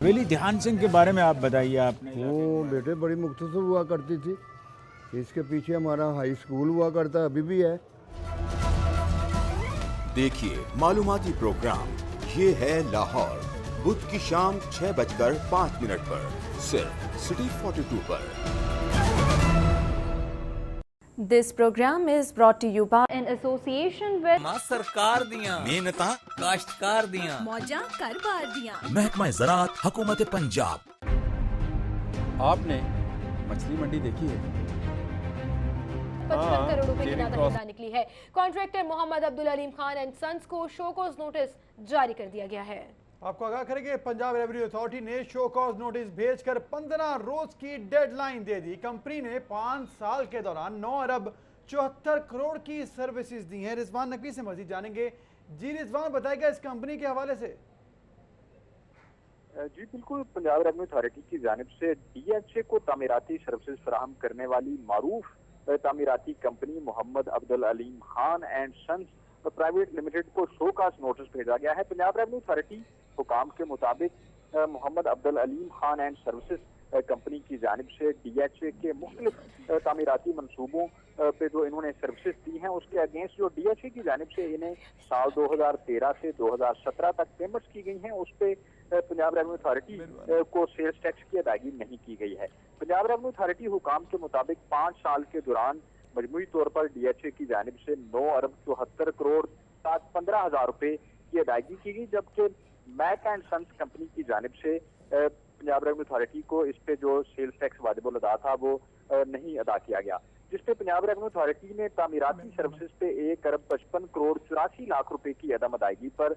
हवेली ध्यान सिंह के बारे में आप बताइए। आपने वो बेटे बड़ी मुख्तसर हुआ करती थी। इसके पीछे हमारा हाई स्कूल हुआ करता, अभी भी है। देखिए मालूमाती प्रोग्राम ये है लाहौर बुध की शाम 6:05 पर सिर्फ सिटी 42 पर। This program is brought to you by in association with मां सरकार दियां मेहनता काश्तकार दियां मौजा कारोबार दियां महकमा ज़राअत हुकूमत पंजाब। आपने मछली मंडी देखी है? 55 करोड़ रुपए की नादानिदा निकली है। Contractor Mohammad Abdul Aleem Khan and sons को शोकॉज नोटिस जारी कर दिया गया है। आपको आगाह करेंगे, पंजाब रेवेन्यू अथॉरिटी ने शोकॉज नोटिस भेजकर 15 रोज की डेडलाइन दे दी। कंपनी ने 5 साल के दौरान 9 अरब 74 करोड़ की सर्विसेज दी हैं। रिजवान नकवी से मजीद जानेंगे। जी रिजवान, बताएगा इस कंपनी के हवाले से। जी बिल्कुल, पंजाब रेवेन्यू अथॉरिटी की जानिब से DHA को तामीराती सर्विसेज फराहम करने वाली मारूफ तामीराती company Mohammad Abdul Aleem Khan and sons private limited को शोकॉज नोटिस भेजा गया है। पंजाब रेवेन्यू अथॉरिटी हुकाम के मुताबिक Mohammad Abdul Aleem Khan and services company की जानिब से DHA के मुख्तलिफ तामीराती मनसूबों पे जो इन्होंने सर्विसेज दी हैं उसके अगेंस्ट जो DHA की जानिब से इन्हें साल 2013 से 2017 तक पेमेंट्स की गई हैं, उस पे पंजाब रेवेन्यू अथॉरिटी को सेल्स टैक्स की अदायगी नहीं की गई है। पंजाब रेवेन्यू अथॉरिटी हुकाम के मुताबिक 5 साल के दौरान मजमूई तौर पर DHA की जानिब से 9 अरब 74 करोड़ 15,000 रुपए की अदायगी की गई, जबकि मैक एंड सन्स कंपनी की जानिब से पंजाब रेवेन्यू अथॉरिटी को इस पे जो सेल्स टैक्स वाजिबुल अदा था वो नहीं अदा किया गया, जिसपे पंजाब रेवेन्यू अथॉरिटी ने तामीराती सर्विसेज पे 1 अरब 55 करोड़ 84 लाख रुपए की अदम अदायगी पर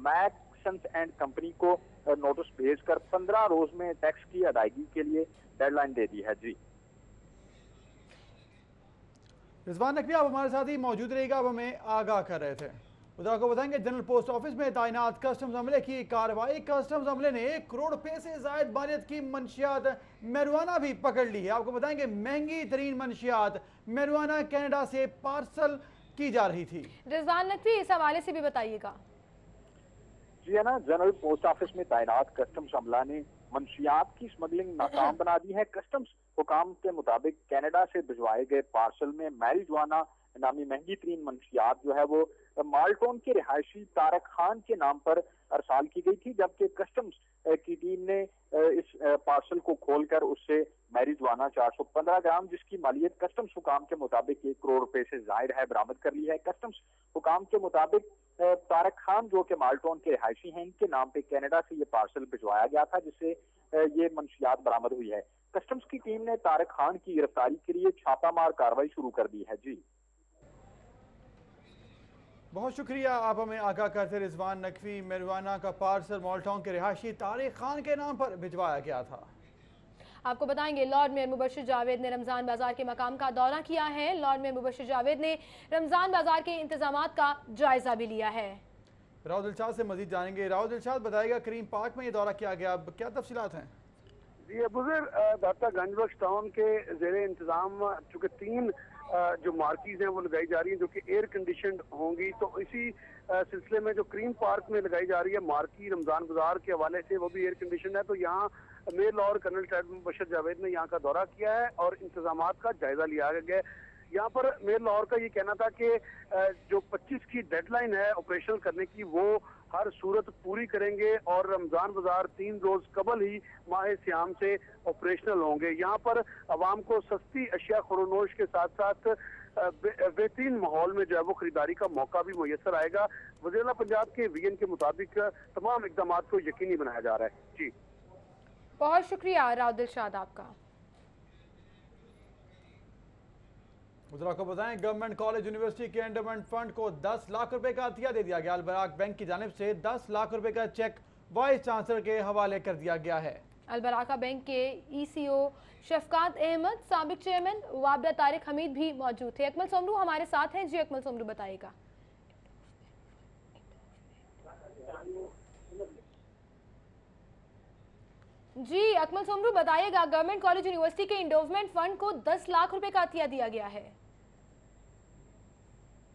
मैक सन्स एंड कंपनी को नोटिस भेजकर 15 रोज में टैक्स की अदायगी के लिए डेडलाइन दे दी है। जी रिजवान नकवी आप हमारे साथ ही मौजूद रहेगा, अब हमें आगाह कर रहे थे। उधर आपको बताएंगे जनरल पोस्ट ऑफिस में तैनात कस्टम्स अमले की कार्रवाई। कस्टम्स अमले ने 1 करोड़ रुपए से जायद मालियत की मंशियात marijuana भी पकड़ ली है। आपको बताएंगे महंगी तरीन मंशियात marijuana कनाडा से पार्सल की जा रही थी। रिजवान नकवी इस हवाले से भी बताइएगा। जी है ना, जनरल पोस्ट ऑफिस में तैनात कस्टम्स अमला ने मंशियात की स्मगलिंग नाकाम बना दी है। कस्टम्स हुकाम के मुताबिक कनाडा से भिजवाए गए पार्सल में मैरिजुआना नामी महंगी तरीन मंशियात जो है वो माल्टोन के रिहायशी तारक खान के नाम पर अरसाल की गई थी, जबकि कस्टम्स की टीम ने इस पार्सल को खोलकर उससे मैरिजुआना 415 ग्राम जिसकी मालियत कस्टम्स हुकाम के मुताबिक 1 करोड़ रुपए से जायद है बरामद कर ली है। कस्टम्स हुकाम के मुताबिक तारक खान जो कि माल्टोन के रिहायशी हैं, इनके नाम पे कनाडा से ये पार्सल भिजवाया गया था जिससे ये मंशियात बरामद हुई है। कस्टम्स की टीम ने तारक खान की गिरफ्तारी के लिए छापामार कार्रवाई शुरू कर दी है। जी बहुत शुक्रिया, आप हमें आगाह करते। रिजवान नकवी, marijuana का पार्सल माल्टोन के रिहायशी तारिक खान के नाम पर भिजवाया गया था। आपको बताएंगे लॉर्ड मेयर मुबशिर जावेद ने रमजान बाजार के मकाम का दौरा किया है। लॉर्ड मेयर मुबशिर जावेद ने रमजान बाजार के इंतजामात का जायजा भी लिया है। राव दिलशाद से मजीद जानेंगे। राव दिलशाद बताएगा, करीम पार्क में ये दौरा किया गया, अब क्या तफसीलात हैं? जी अबूजर दाता गंजबख्श टाउन के जेरे इंतजाम चूँकि 3 जो मार्कीज हैं वो लगाई जा रही है जो कि एयर कंडीशनड होंगी, तो इसी सिलसिले में जो क्रीम पार्क में लगाई जा रही है मार्की रमजान बाजार के हवाले से वो भी एयर कंडीशन है। तो यहाँ मेयर लॉर्ड कर्नल टैड मुबशिर जावेद ने यहाँ का दौरा किया है और इंतजामात का जायजा लिया गया। यहाँ पर मेयर लाहौर का ये कहना था कि जो 25 की डेडलाइन है ऑपरेशन करने की वो हर सूरत पूरी करेंगे और रमजान बाजार 3 रोज कबल ही माह सियाम से ऑपरेशनल होंगे। यहाँ पर आवाम को सस्ती अशिया खुरोनोश के साथ साथ बेहतरीन माहौल में जो है वो खरीदारी का मौका भी मुयसर आएगा। वज़ीर पंजाब के वीएन के मुताबिक तमाम इक़दाम को यकीनी बनाया जा रहा है। जी बहुत शुक्रिया राव दिलशाद आपका। उधर को बताएं, गवर्नमेंट कॉलेज यूनिवर्सिटी के एंडोमेंट फंड को 10 लाख रुपए का अतिया दे दिया गया। अलबराक बैंक की जानिब से 10 लाख रुपए का चेक वाइस चांसलर के हवाले कर दिया गया है। अलबराका बैंक के ईसीओ शफकात अहमद, साबिक चेयरमैन वाबदा तारिक हमीद भी मौजूद थे। अकमल सोमरू हमारे साथ हैं। जी अकमल सोमरू बताइएगा। जी अकमल सोमरू बताइएगा, गवर्नमेंट कॉलेज यूनिवर्सिटी के इंडोवमेंट फंड को 10 लाख रुपए का अतिया दिया गया है।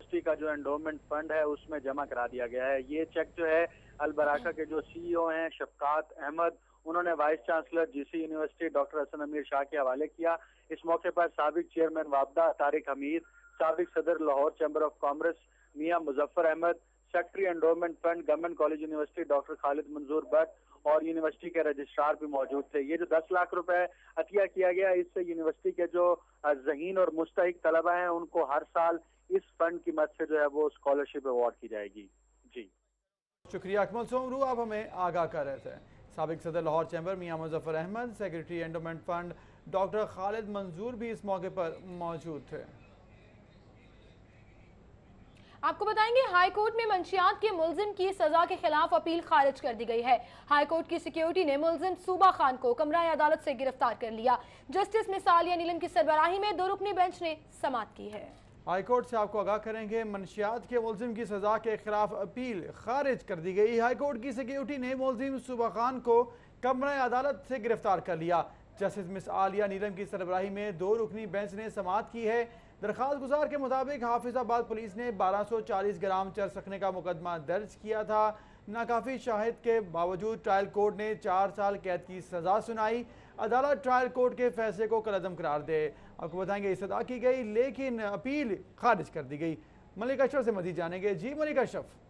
यूनिवर्सिटी का जो एंडोवमेंट फंड है उसमें जमा करा दिया गया है। ये चेक जो है अलबराका के जो सीईओ हैं शफकात अहमद, उन्होंने vice chancellor GC university doctor Hassan Amir Shah के हवाले किया। इस मौके पर साबिक चेयरमैन वाबदा तारिक हमीद, साबिक सदर Lahore chamber of commerce Mian Muzaffar Ahmad, secretary endowment fund government college university doctor Khalid Manzoor Bhatt और यूनिवर्सिटी के रजिस्ट्रार भी मौजूद थे। ये जो 10 लाख रुपए अतिया किया गया, इससे यूनिवर्सिटी के जो ज़हीन और मुस्तहिक तलबा हैं उनको हर साल इस फंड की मदद से जो है वो स्कॉलरशिप अवार्ड की जाएगी। जी शुक्रिया अकमल सोमरू, आप हमें आगाह कर रहे थे। साबिक सदर Lahore chamber Mian Muzaffar Ahmad, secretary endowment fund doctor Khalid Manzoor भी इस मौके पर मौजूद थे। आपको बताएंगे, हाई कोर्ट में मंशियात के मुलजिम की सजा के खिलाफ अपील खारिज कर दी गई है। हाई कोर्ट की सिक्योरिटी ने मुलजिम सूबा खान को कमरा अदालत से गिरफ्तार कर लिया। जस्टिस मिसालिया नीलम की सरबराही में 2 रुकनी बेंच ने समाअत की है। हाई कोर्ट से आपको आगाह करेंगे, मंशियात के मुलजिम की सजा के खिलाफ अपील खारिज कर दी गई। हाई कोर्ट की सिक्योरिटी ने मुलजिम सूबा खान को कमरा अदालत से गिरफ्तार कर लिया। जस्टिस मिस आलिया नीलम की सरबराही में 2 रुकनी बेंच ने समाअत की है। दरख्वास्त गुजार के मुताबिक हाफिजाबाद पुलिस ने 1240 ग्राम चरस रखने का मुकदमा दर्ज किया था। नाकाफी शाहिद के बावजूद ट्रायल कोर्ट ने 4 साल कैद की सजा सुनाई। अदालत ट्रायल कोर्ट के फैसले को कलअदम करार दे। आपको बताएंगे इस्तदा की गई लेकिन अपील खारिज कर दी गई। मलिक अशरफ से मजीद जानेंगे। जी मलिक अशरफ।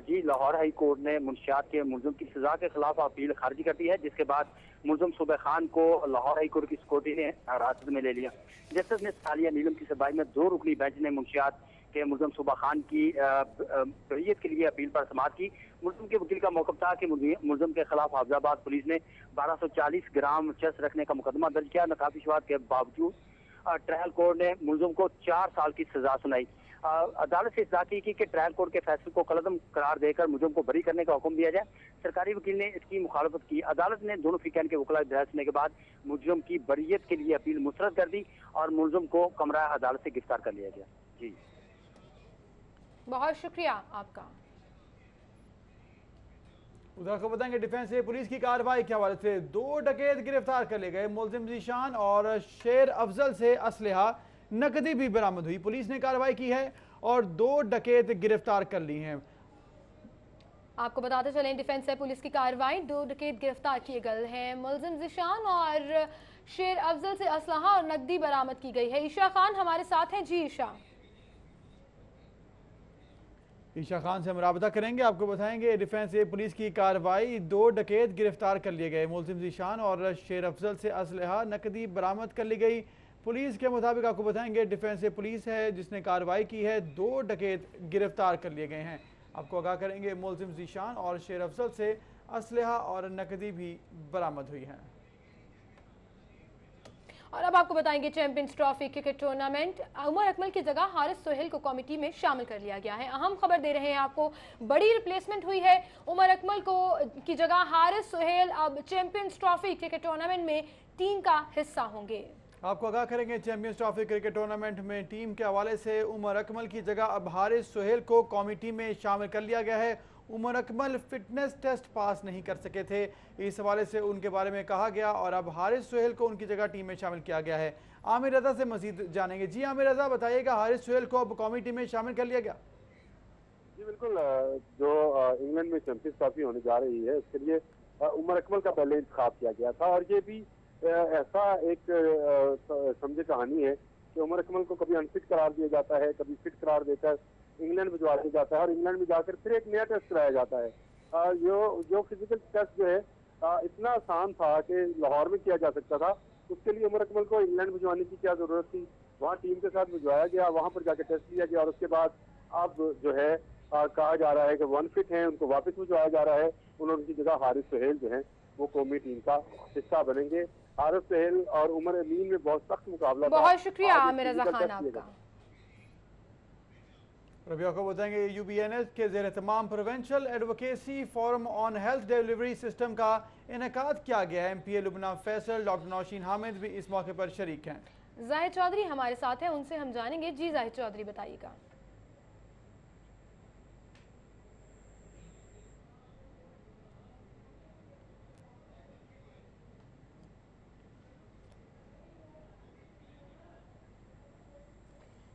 जी लाहौर हाई कोर्ट ने मुंशियात के मुलजिम की सजा के खिलाफ अपील खारिज कर दी है, जिसके बाद मुलजिम सूबे खान को लाहौर हाई कोर्ट की सिक्योरिटी ने हिरासत में ले लिया। जस्टिस मिस आलिया नीलम की सरबराही में 2 रुकनी बेंच ने मुंशियात के मुलजम सूबा खान की बरीयत के लिए अपील पर समाअत की। मुलजम के वकील का मौक़िफ़ था कि मुलजम के खिलाफ हाफिजाबाद पुलिस ने 1240 ग्राम चरस रखने का मुकदमा दर्ज किया। नकाबी शुबहात के बावजूद ट्रायल कोर्ट ने मुलजम को 4 साल की सजा सुनाई। अदालत से इस्तदा की कि ट्रायल कोर्ट के फैसले को कलअदम करार देकर मुलजम को बरी करने का हुक्म दिया जाए। सरकारी वकील ने इसकी मुखालफत की। अदालत ने दोनों फ़िरक़ैन के वकला बहस करने के बाद मुलजम की बरीयत के लिए अपील मुस्तरद कर दी और मुलजम को कमरा अदालत से गिरफ्तार कर लिया गया। जी बहुत शुक्रिया आपका। उधर को बताएंगे डिफेंस से पुलिस की कार्रवाई के हवाले से 2 डकैत गिरफ्तार कर लिए गए। मुलजिम ज़ीशान और शेर अफजल से असलहा नकदी भी बरामद हुई। पुलिस ने कार्रवाई की है और 2 डकैत गिरफ्तार कर ली हैं। आपको बताते चलें डिफेंस से पुलिस की कार्रवाई, 2 डकैत गिरफ्तार किए गए हैं। मुलजिम ज़ीशान और शेर अफजल से असलहा और नकदी बरामद की गई है। ईशा खान हमारे साथ हैं। जी ईशा खान से हम राबता करेंगे, आपको बताएंगे डिफेंस से पुलिस की कार्रवाई, 2 डकैत गिरफ्तार कर लिए गए। मुलजिम ज़ीशान और शेर अफजल से असलहा नकदी बरामद कर ली गई। पुलिस के मुताबिक आपको बताएंगे डिफेंस से पुलिस है जिसने कार्रवाई की है, 2 डकैत गिरफ्तार कर लिए गए हैं। आपको आगाह करेंगे मुलजिम ज़ीशान और शेर अफजल से असलहा और नकदी भी बरामद हुई है। और अब आपको बताएंगे champions trophy cricket tournament, Umar Akmal की जगह हारिस सोहेल को कमेटी में शामिल कर लिया गया है। अहम खबर दे रहे हैं आपको, बड़ी रिप्लेसमेंट हुई है। उमर अकमल को की जगह हारिस सोहेल अब चैंपियंस ट्रॉफी क्रिकेट टूर्नामेंट में टीम का हिस्सा होंगे। आपको आगाह करेंगे चैंपियंस ट्रॉफी क्रिकेट टूर्नामेंट में टीम के हवाले से उमर अकमल की जगह अब हारिस सोहेल को कमेटी में शामिल कर लिया गया है। Umar Akmal fitness test pass नहीं कर सके थे, इस हवाले से उनके बारे में कहा गया और अब हारिस सोहेल को उनकी जगह टीम में शामिल किया गया है। आमिर रजा से मजीद जानेंगे। जी आमिर रजा, बताइएगा हारिस सोहेल को अब कमेटी में शामिल कर लिया गया? जी बिल्कुल, जो इंग्लैंड में चैंपियंस ट्रॉफी होने जा रही है उसके लिए उमर अकमल का पहले इंतखाब किया गया था और ये भी ऐसा एक समझे कहानी है कि उमर अकमल को कभी अनफिट करार दिया जाता है, कभी फिट करार देकर इंग्लैंड भिजवा दिया जाता है और इंग्लैंड में जाकर फिर एक नया टेस्ट कराया जाता है। जो फिजिकल टेस्ट जो है इतना आसान था कि लाहौर में किया जा सकता था, उसके लिए उमर अकमल को इंग्लैंड भिजवाने की क्या जरूरत थी। वहाँ टीम के साथ भिजवाया गया, वहाँ पर जाकर टेस्ट लिया गया और उसके बाद अब जो है कहा जा रहा है कि वन फिट हैं, उनको वापस भिजवाया जा रहा है। उनकी जगह हारिस सोहेल जो है वो कौमी टीम का हिस्सा बनेंगे। हारिस सोहेल और उमर अमीन में बहुत सख्त मुकाबला। बहुत शुक्रिया आमिर रजा खान आपका। रबी आपको बताएंगे UBNS के ज़ेर तमाम provincial advocacy forum on health delivery system का इनेकाद किया गया है। MPA लुबना फैसल, डॉक्टर नौशीन हामिद भी इस मौके पर शरीक हैं। जाहिद चौधरी हमारे साथ हैं, उनसे हम जानेंगे। जी जाहिद चौधरी, बताइएगा।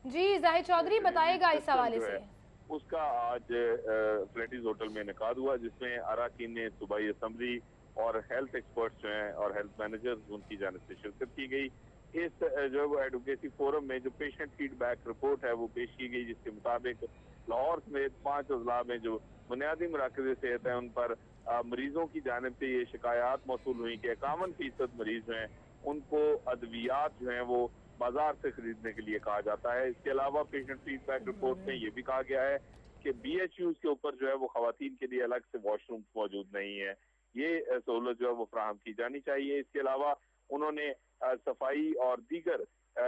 जी जाहिद चौधरी, बताइएगा इस हवाले से। उसका आज फ्लैटिस होटल में इनेकाद हुआ जिसमें अराकीन ने सूबाई असम्बली और हेल्थ एक्सपर्ट्स जो हैं और हेल्थ मैनेजर्स उनकी जानिब से शिरकत की गई। इस जो है एडवोकेसी फोरम में जो पेशेंट फीडबैक रिपोर्ट है वो पेश की गई, जिसके मुताबिक लाहौर समेत 5 अजला में जो बुनियादी मराकज़ सेहत है उन पर मरीजों की जानिब से ये शिकायत मौसूल हुई कि 51% मरीज जो हैं उनको अद्वियात जो हैं वो बाजार से खरीदने के लिए कहा जाता है। इसके अलावा पेशेंट फीडबैक रिपोर्ट में ये भी कहा गया है कि BHUs के ऊपर जो है वो खवातीन के लिए अलग से वॉशरूम मौजूद नहीं है, ये सहूलत जो है वो फराहम की जानी चाहिए। इसके अलावा उन्होंने सफाई और दीगर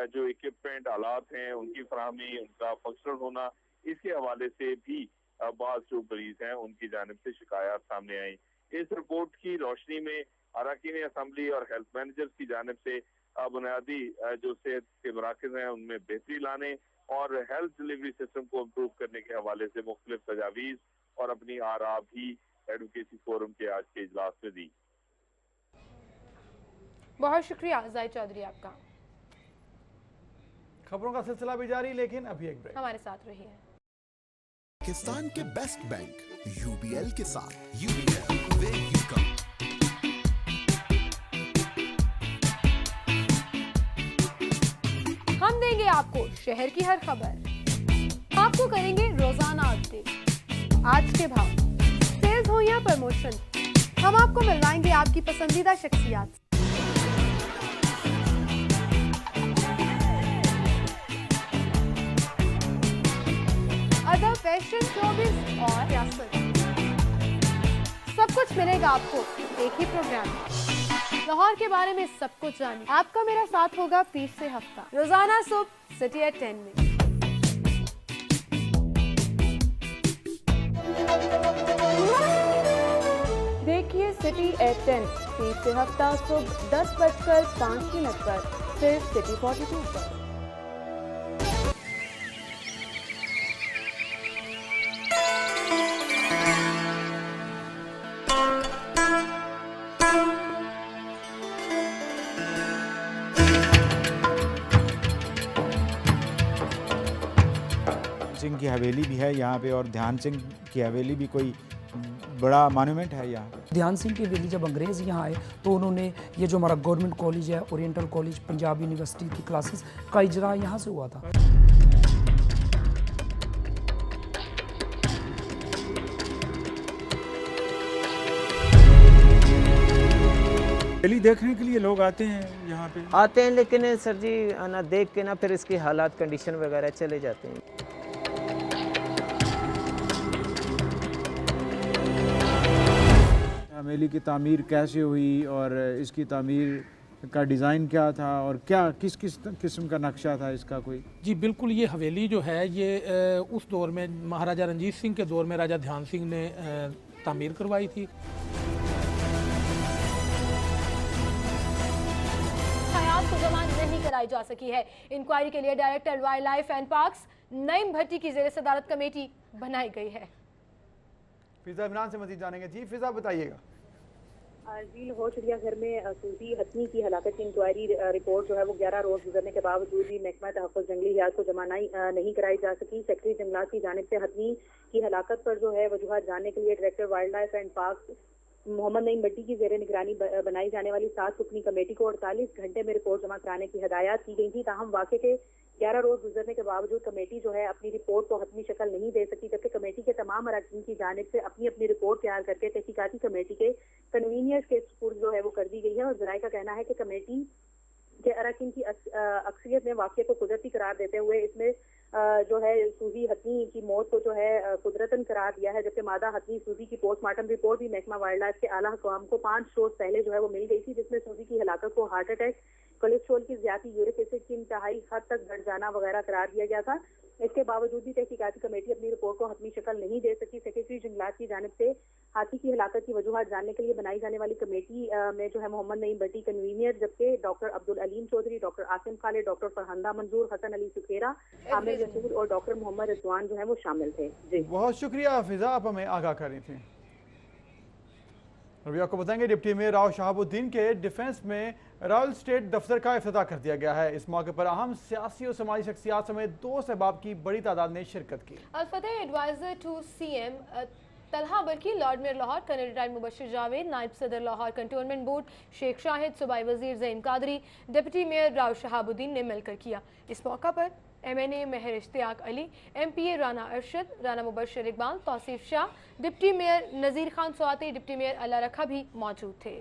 जो इक्विपमेंट आलात हैं उनकी फराहमी, उनका फंक्शनल होना, इसके हवाले से भी बाज़ जो मरीज हैं उनकी जानिब से शिकायत सामने आई। इस रिपोर्ट की रोशनी में अराकीन असम्बली और हेल्थ मैनेजर्स की जानिब से बुनियादी जो सेहत के मराकज़ हैं उनमें बेहतरी लाने और हेल्थ डिलीवरी सिस्टम को इम्प्रूव करने के हवाले से मुख्तलिफ तजावीज़ और अपनी आरा भी एडवोकेसी फोरम के आज के इजलास में दी। बहुत शुक्रिया जाहिद चौधरी आपका। खबरों का सिलसिला भी जारी, लेकिन अभी एक ब्रेक। हमारे साथ रहिए। पाकिस्तान के बेस्ट बैंक UBL के साथ UBL where you come। हम देंगे आपको शहर की हर खबर, आपको करेंगे रोजाना अपडेट, आज के भाव, सेल्स हो या प्रमोशन, हम आपको मिलवाएंगे आपकी पसंदीदा शख्सियात। फैशन, शोबिज़ और सियासत, सब कुछ मिलेगा आपको एक ही प्रोग्राम में। लाहौर के बारे में सब कुछ जानिए। आपका मेरा साथ होगा पीर से हफ्ता, रोजाना सुबह सिटी एट 10 में। देखिए सिटी एट 10 पीर से हफ्ता सुबह 10:05 पर सिर्फ सिटी 42 पर। सिंह की हवेली भी है यहाँ पे और ध्यान सिंह की हवेली भी कोई बड़ा मॉन्यूमेंट है यहाँ पे। ध्यान सिंह की हवेली जब अंग्रेज़ यहाँ आए तो उन्होंने ये जो हमारा गवर्नमेंट कॉलेज है, ओरिएंटल कॉलेज, पंजाब यूनिवर्सिटी की क्लासेस का इजरा यहाँ से हुआ था। हवेली देखने के लिए लोग आते हैं यहाँ पे। आते हैं लेकिन सर जी ना देख के ना फिर इसकी हालात कंडीशन वगैरह चले जाते हैं। हवेली की तामीर कैसे हुई और इसकी तामीर का डिज़ाइन क्या था और क्या किस किस्म का नक्शा था इसका कोई? जी बिल्कुल, ये हवेली जो है ये उस दौर में महाराजा रंजीत सिंह के दौर में राजा ध्यान सिंह ने तामीर करवाई थी। हयात को जमा नहीं कराई जा सकी है। इंक्वायरी के लिए director wild life and parks Naeem Bhatti की जेर सदारत कमेटी बनाई गई है। फिजा इमरान से मजीद जानेंगे। जी फिजा बताइएगा। जी लाहौर चिड़ियाघर में सूजी हतनी की हलाकत की इंक्वायरी रिपोर्ट जो है वो 11 रोज गुजरने के बावजूद भी महकमा तहफ़्फ़ुज़ जंगली हयात को जमा नहीं कराई जा सकी। सेक्रेटरी जंगलात की जानिब से हतनी की हलाकत पर जो है वजूहत जानने के लिए director wild life and parks Muhammad Naeem Bhatti की जेर निगरानी बनाई जाने वाली 7 रुकनी कमेटी को 48 घंटे में रिपोर्ट जमा कराने की हिदायत की गई थी। ताहम वाक़े के 11 रोज गुजरने के बावजूद कमेटी जो है अपनी रिपोर्ट को हतमी शक्ल नहीं दे सकी, जबकि कमेटी के तमाम अरकान की जानिब से अपनी अपनी रिपोर्ट तैयार करके तहकीकाती कमेटी के कन्वीनियर्स के सुपुर्द जो है वो कर दी गई है। और जराये का कहना है कि कमेटी के अरकान की अक्सरियत ने वाक़े को कुदरती करार देते हुए इसमें जो है सूजी हतनी की मौत को जो है कुदरतन करार दिया है, जबकि मादा हतनी सूजी की पोस्टमार्टम रिपोर्ट भी महकमा वाइल्ड लाइफ के आला हुकाम को 5 रोज पहले जो है वो मिल गई थी, जिसमें सूजी की हलाकत को हार्ट अटैक, कोलेस्ट्रॉल की ज्यादा, यूरिक एसिड की इंतहाई हद तक बढ़ जाना वगैरह करार दिया गया था। इसके बावजूद भी तहकीकाती कमेटी अपनी रिपोर्ट को हतमी शक्ल नहीं दे सकी। सेक्रेटरी जंगलात की जानिब से हाथी की हलाकत की वजूहत जानने के लिए बनाई जाने वाली कमेटी में जो है मोहम्मद नईम भट्टी कन्वीनियर, जबकि doctor Abdul Aleem Chaudhry, doctor Asim Khalid, doctor Farhanda Manzoor, Hassan Ali Sukhera, Aamir रसूल और डॉक्टर मोहम्मद रिजवान जो है वो शामिल थे। जी बहुत शुक्रिया फिजा, आप हमें आगाह कर रही थी। अभी आपको बताएंगे डिप्टी मेयर राव शहाबुद्दीन के डिफेंस में रॉयल स्टेट दफ्तर का इफ्तिताह कर दिया गया है। इस मौके पर अहम सियासी और समाजी शख्सियात समेत 2 सहबाब की बड़ी तादाद ने शिरकत की। Al-Fatah adviser to CM Talha Barki, lord mayor Lahore colonel retired Mubashir Javed, नायब सदर लाहौर कंटोनमेंट बोर्ड शेख शाहिद, सूबाई वजीर ज़ैन कादरी, डिप्टी मेयर राव शहाबुद्दीन ने मिलकर किया। इस मौका पर MNA Mehar Ishtiaq Ali, MPA Rana Arshad, Rana Mubashir Iqbal, Tauseef Shah, deputy mayor Nazir Khan Swati, deputy mayor Allah Rakha भी मौजूद थे।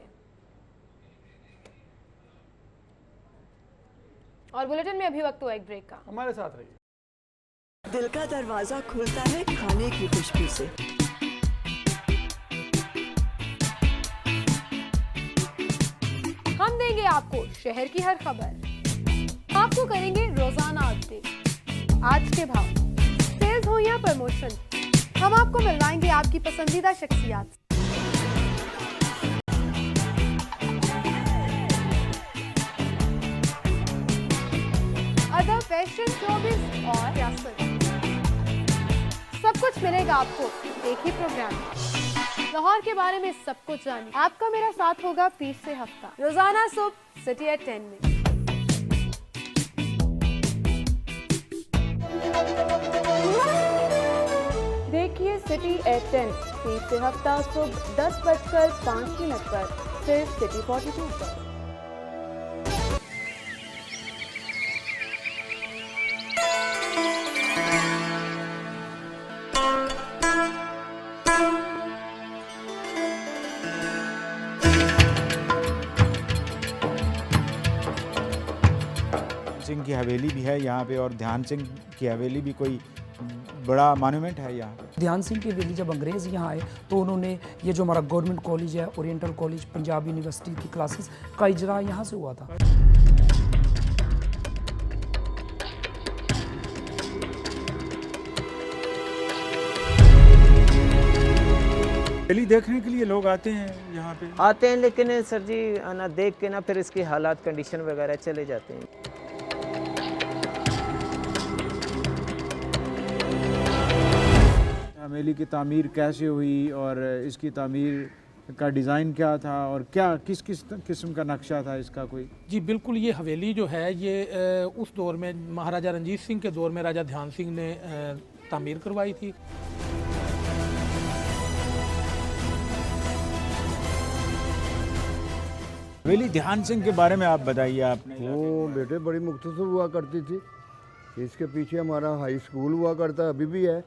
और बुलेटिन में अभी वक्त हुआ एक ब्रेक का, हमारे साथ रहिए। दिल का दरवाजा खुलता है खाने की खुशबू से। हम देंगे आपको शहर की हर खबर, आपको करेंगे रोजाना अपडेट, आज के भाव, सेल्स हो या प्रमोशन, हम आपको मिलवाएंगे आपकी पसंदीदा शख्सियात। अदब, फैशन, शोबिज़ और सियासत, सब कुछ मिलेगा आपको एक ही प्रोग्राम में। लाहौर के बारे में सब कुछ जानिए। आपका मेरा साथ होगा पीर से हफ्ता, रोजाना सुबह सिटी एट 10 में। देखिए सिटी एट 10 पीर से हफ्ता सुबह 10:05 पर सिर्फ सिटी 42 पर। सिंह की हवेली भी है यहाँ पे और ध्यान सिंह की हवेली भी कोई बड़ा मॉन्यूमेंट है यहाँ। ध्यान सिंह की बेली जब अंग्रेज़ यहाँ आए तो उन्होंने ये जो हमारा गवर्नमेंट कॉलेज है, ओरिएंटल कॉलेज, पंजाब यूनिवर्सिटी की क्लासेस का इजरा यहाँ से हुआ था। दिल्ली देखने के लिए लोग आते हैं यहाँ पे? आते हैं, लेकिन सर जी ना देख के ना फिर इसकी हालात कंडीशन वगैरह चले जाते हैं। हवेली की तामीर कैसे हुई और इसकी तामीर का डिज़ाइन क्या था और क्या किस किस्म का नक्शा था इसका कोई? जी बिल्कुल, ये हवेली जो है ये उस दौर में महाराजा रंजीत सिंह के दौर में राजा ध्यान सिंह ने तामीर करवाई थी। हवेली ध्यान सिंह के बारे में आप बताइए। आपने वो बेटे बड़ी मुख्तसर हुआ करती थी। इसके पीछे हमारा हाई स्कूल हुआ करता, अभी भी है।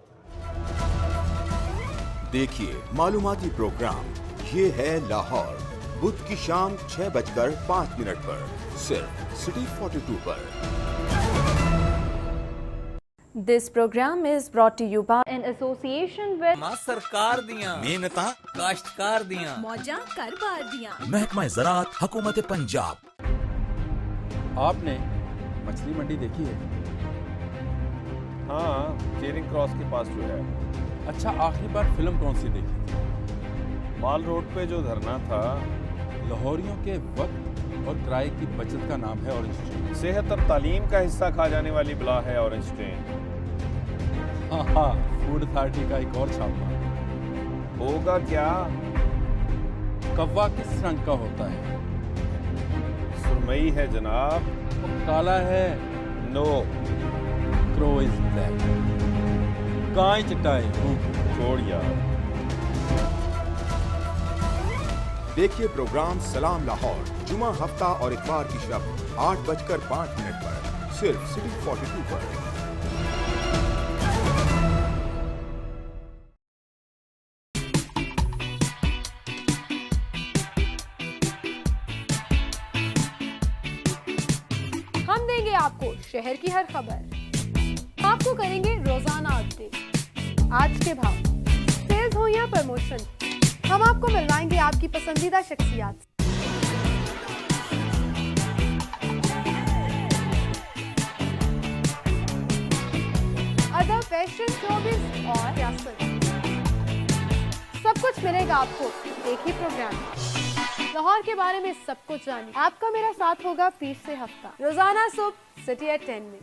देखिए मालूमाती प्रोग्राम ये है लाहौर, बुध की शाम 6:05 पर सिर्फ सिटी 42 पर। This program is brought to you by in association with मां सरकार दियां मेहनता काश्तकार दियां मौजा करबार दियां महकमा ज़राअत हुकूमत पंजाब। आपने मछली मंडी देखी है? हाँ, चेरिंग क्रॉस के पास जो है। अच्छा, आखिरी बार फिल्म कौन सी देखी थी? माल रोड पे जो धरना था, लाहौरियों के वक्त और किराए की बचत का नाम है ऑरेंज ट्रेन। सेहत और तालीम का हिस्सा खा जाने वाली बला है ऑरेंज ट्रेन। हाँ, फूड अथॉरिटी का एक और छापा होगा क्या? कौवा किस रंग का होता है? सुरमई है जनाब। काला है? No, crow is black. गाय चटाई छोड़ यार। देखिए प्रोग्राम सलाम लाहौर जुमा हफ्ता और इतवार की शब 8:05 पर सिर्फ सिटी 42 पर। हम देंगे आपको शहर की हर खबर, आपको करेंगे रोजाना अपडेट, आज के भाव, सेल्स हो या प्रमोशन, हम आपको मिलवाएंगे आपकी पसंदीदा शख्सियात। अदब, फैशन, शोबिज़ और सियासत, सब कुछ मिलेगा आपको एक ही प्रोग्राम में। लाहौर के बारे में सब कुछ जानिए। आपका मेरा साथ होगा पीर से हफ्ता, रोजाना सुबह सिटी एट 10 में।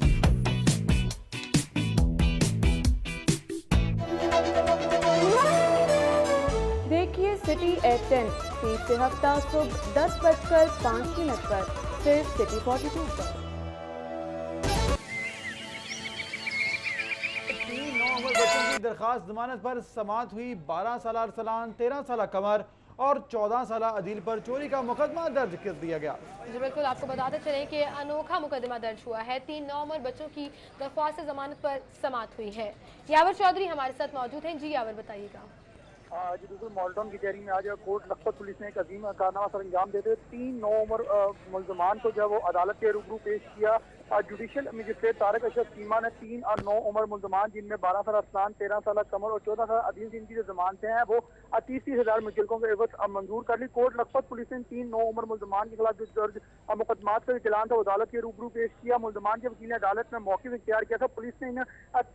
देखिए सिटी एट 10 पीर से हफ्ता सुबह 10:05 पर सिर्फ सिटी 42 पर। 3 नवंबर बच्चों की दरखास्त जमानत पर समाअत हुई। 12 साल अरसलान, 13 साल कमर और 14 साल अदील पर चोरी का मुकदमा दर्ज कर दिया गया। जी बिल्कुल, आपको बताते चले कि अनोखा मुकदमा दर्ज हुआ है। 3 नवंबर बच्चों की दरख्वास्त जमानत पर समाअत हुई है। यावर चौधरी हमारे साथ मौजूद हैं। जी यावर, बताइएगा। जी बिल्कुल, मॉल्टन की तहरीर में आज कोर्ट लखपत पुलिस ने एक अजीम कारनामा सर अंजाम देते हुए 3 नवंबर मुल्जमान को जो है वो अदालत के रूबरू पेश किया। जुडिशल मजिस्ट्रेट तारक अशरफ चीमा ने 3 और 9 उम्र मुल्जमान जिनमें 12 साल अरसलान, 13 साल कमर और 14 साल अदील जिनकी जो जमानतें हैं वो 30,000 मुचलकों के एवज मंजूर कर ली। कोर्ट लखपत पुलिस ने 3 9 उम्र मुल्जमान के खिलाफ जो दर्ज मुकदमात का चलान था वो अदालत के रूबरू पेश किया। मुल्जमान के वकील ने अदालत में मौके इख्तियार किया था। पुलिस ने इन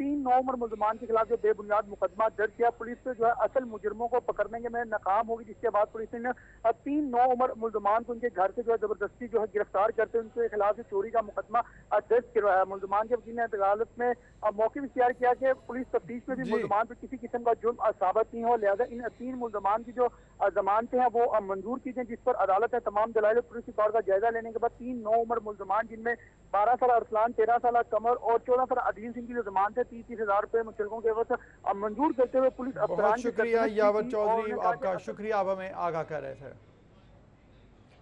3 9 उम्र मुल्जमान के खिलाफ जो बेबुनियाद मुकदमा दर्ज किया। पुलिस जो है असल मुजरमों को पकड़ने में नाकाम होगी, जिसके बाद पुलिस ने 3 9 उम्र मुल्जमान को उनके घर से जो है जबरदस्ती जो है गिरफ्तार करते उनके खिलाफ चोरी का मुकदमा दर्ज करवाया। मुल्जमान के वकील ने अदालत में मौके इख्तियार किया कि पुलिस तफ्तीश में भी मुल्जमान पर किसी किस्म का जुर्म साबित नहीं हो, लिहाजा इन 3 मुल्जमान की जो जमानतें हैं वो मंजूर की गई, जिस पर अदालत ने तमाम दलाइल पुलिस रिकॉर्ड का जायजा लेने के बाद 3 9 उम्र मुल्जमान जिनमें 12 साल अरसलान, 13 साल कमर और 14 साल अदील सिंह की जो जमानत है 30,000 रुपए मुचलकों के एवज मंजूर करते हुए पुलिस बहुत शुक्रिया यावर चौधरी, आपका शुक्रिया, आप हमें आगाह कर रहे थे।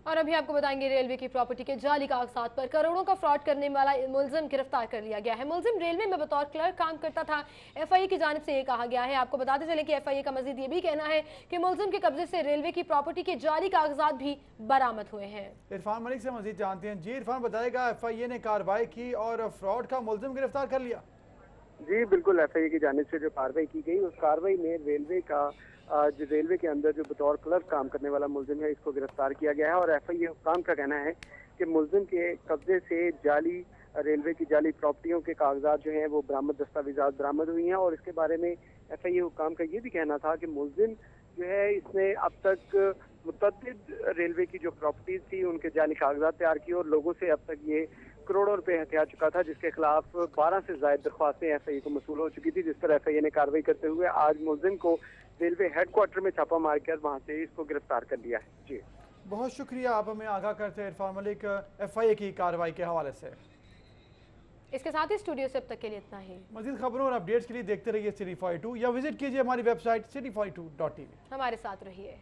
और अभी आपको बताएंगे रेलवे की प्रॉपर्टी के जाली कागजात पर करोड़ों का फ्रॉड करने वाला मुलजिम गिरफ्तार कर लिया गया है। मुलजिम रेलवे में बतौर क्लर्क काम करता था। एफआईए की जानिब से ये कहा गया है। आपको बताते चले कि एफआईए का मजीद ये भी कहना है कि मुलजिम के कब्जे से रेलवे की प्रॉपर्टी के जाली कागजात भी बरामद हुए हैं। इरफान मलिक से मजीद जानते हैं। जी इरफान, बताएगा एफआईए ने कार्रवाई की और फ्रॉड का मुलजिम गिरफ्तार कर लिया। जी बिल्कुल, एफआईए की जानिब से जो कार्रवाई की गई उस कार्रवाई में रेलवे के अंदर जो बतौर क्लर्क काम करने वाला मुलजिम है इसको गिरफ्तार किया गया है। और एफआईए हुक्काम का कहना है कि मुलजिम के कब्जे से रेलवे की जाली प्रॉपर्टियों के कागजात जो हैं वो दस्तावेजात बरामद हुई हैं। और इसके बारे में एफआईए हुक्काम का ये भी कहना था कि मुलजिम जो है इसने अब तक मुतअद्दिद रेलवे की जो प्रॉपर्टीज थी उनके जाली कागजात तैयार किए और लोगों से अब तक ये करोड़ों रुपए हथिया चुका था, जिसके खिलाफ 12 से ज्यादा दरख्वास्तें एफआईए को मसूल हो चुकी थी, जिस पर एफआईए ने कार्रवाई करते हुए आज मुलजिम को रेलवे हेडक्वार्टर में छापा मारकर वहां से इसको गिरफ्तार कर लिया है। जी बहुत शुक्रिया, आप हमें आगाह करते हैं इरफान मलिक एफआईए की कार्रवाई के हवाले से। इसके साथ ही स्टूडियो से अब तक के लिए इतना ही। मज़ीद खबरों और अपडेट्स के लिए देखते रहिए City 42 या विजिट कीजिए हमारी वेबसाइट city42.tv। हमारे साथ रहिए।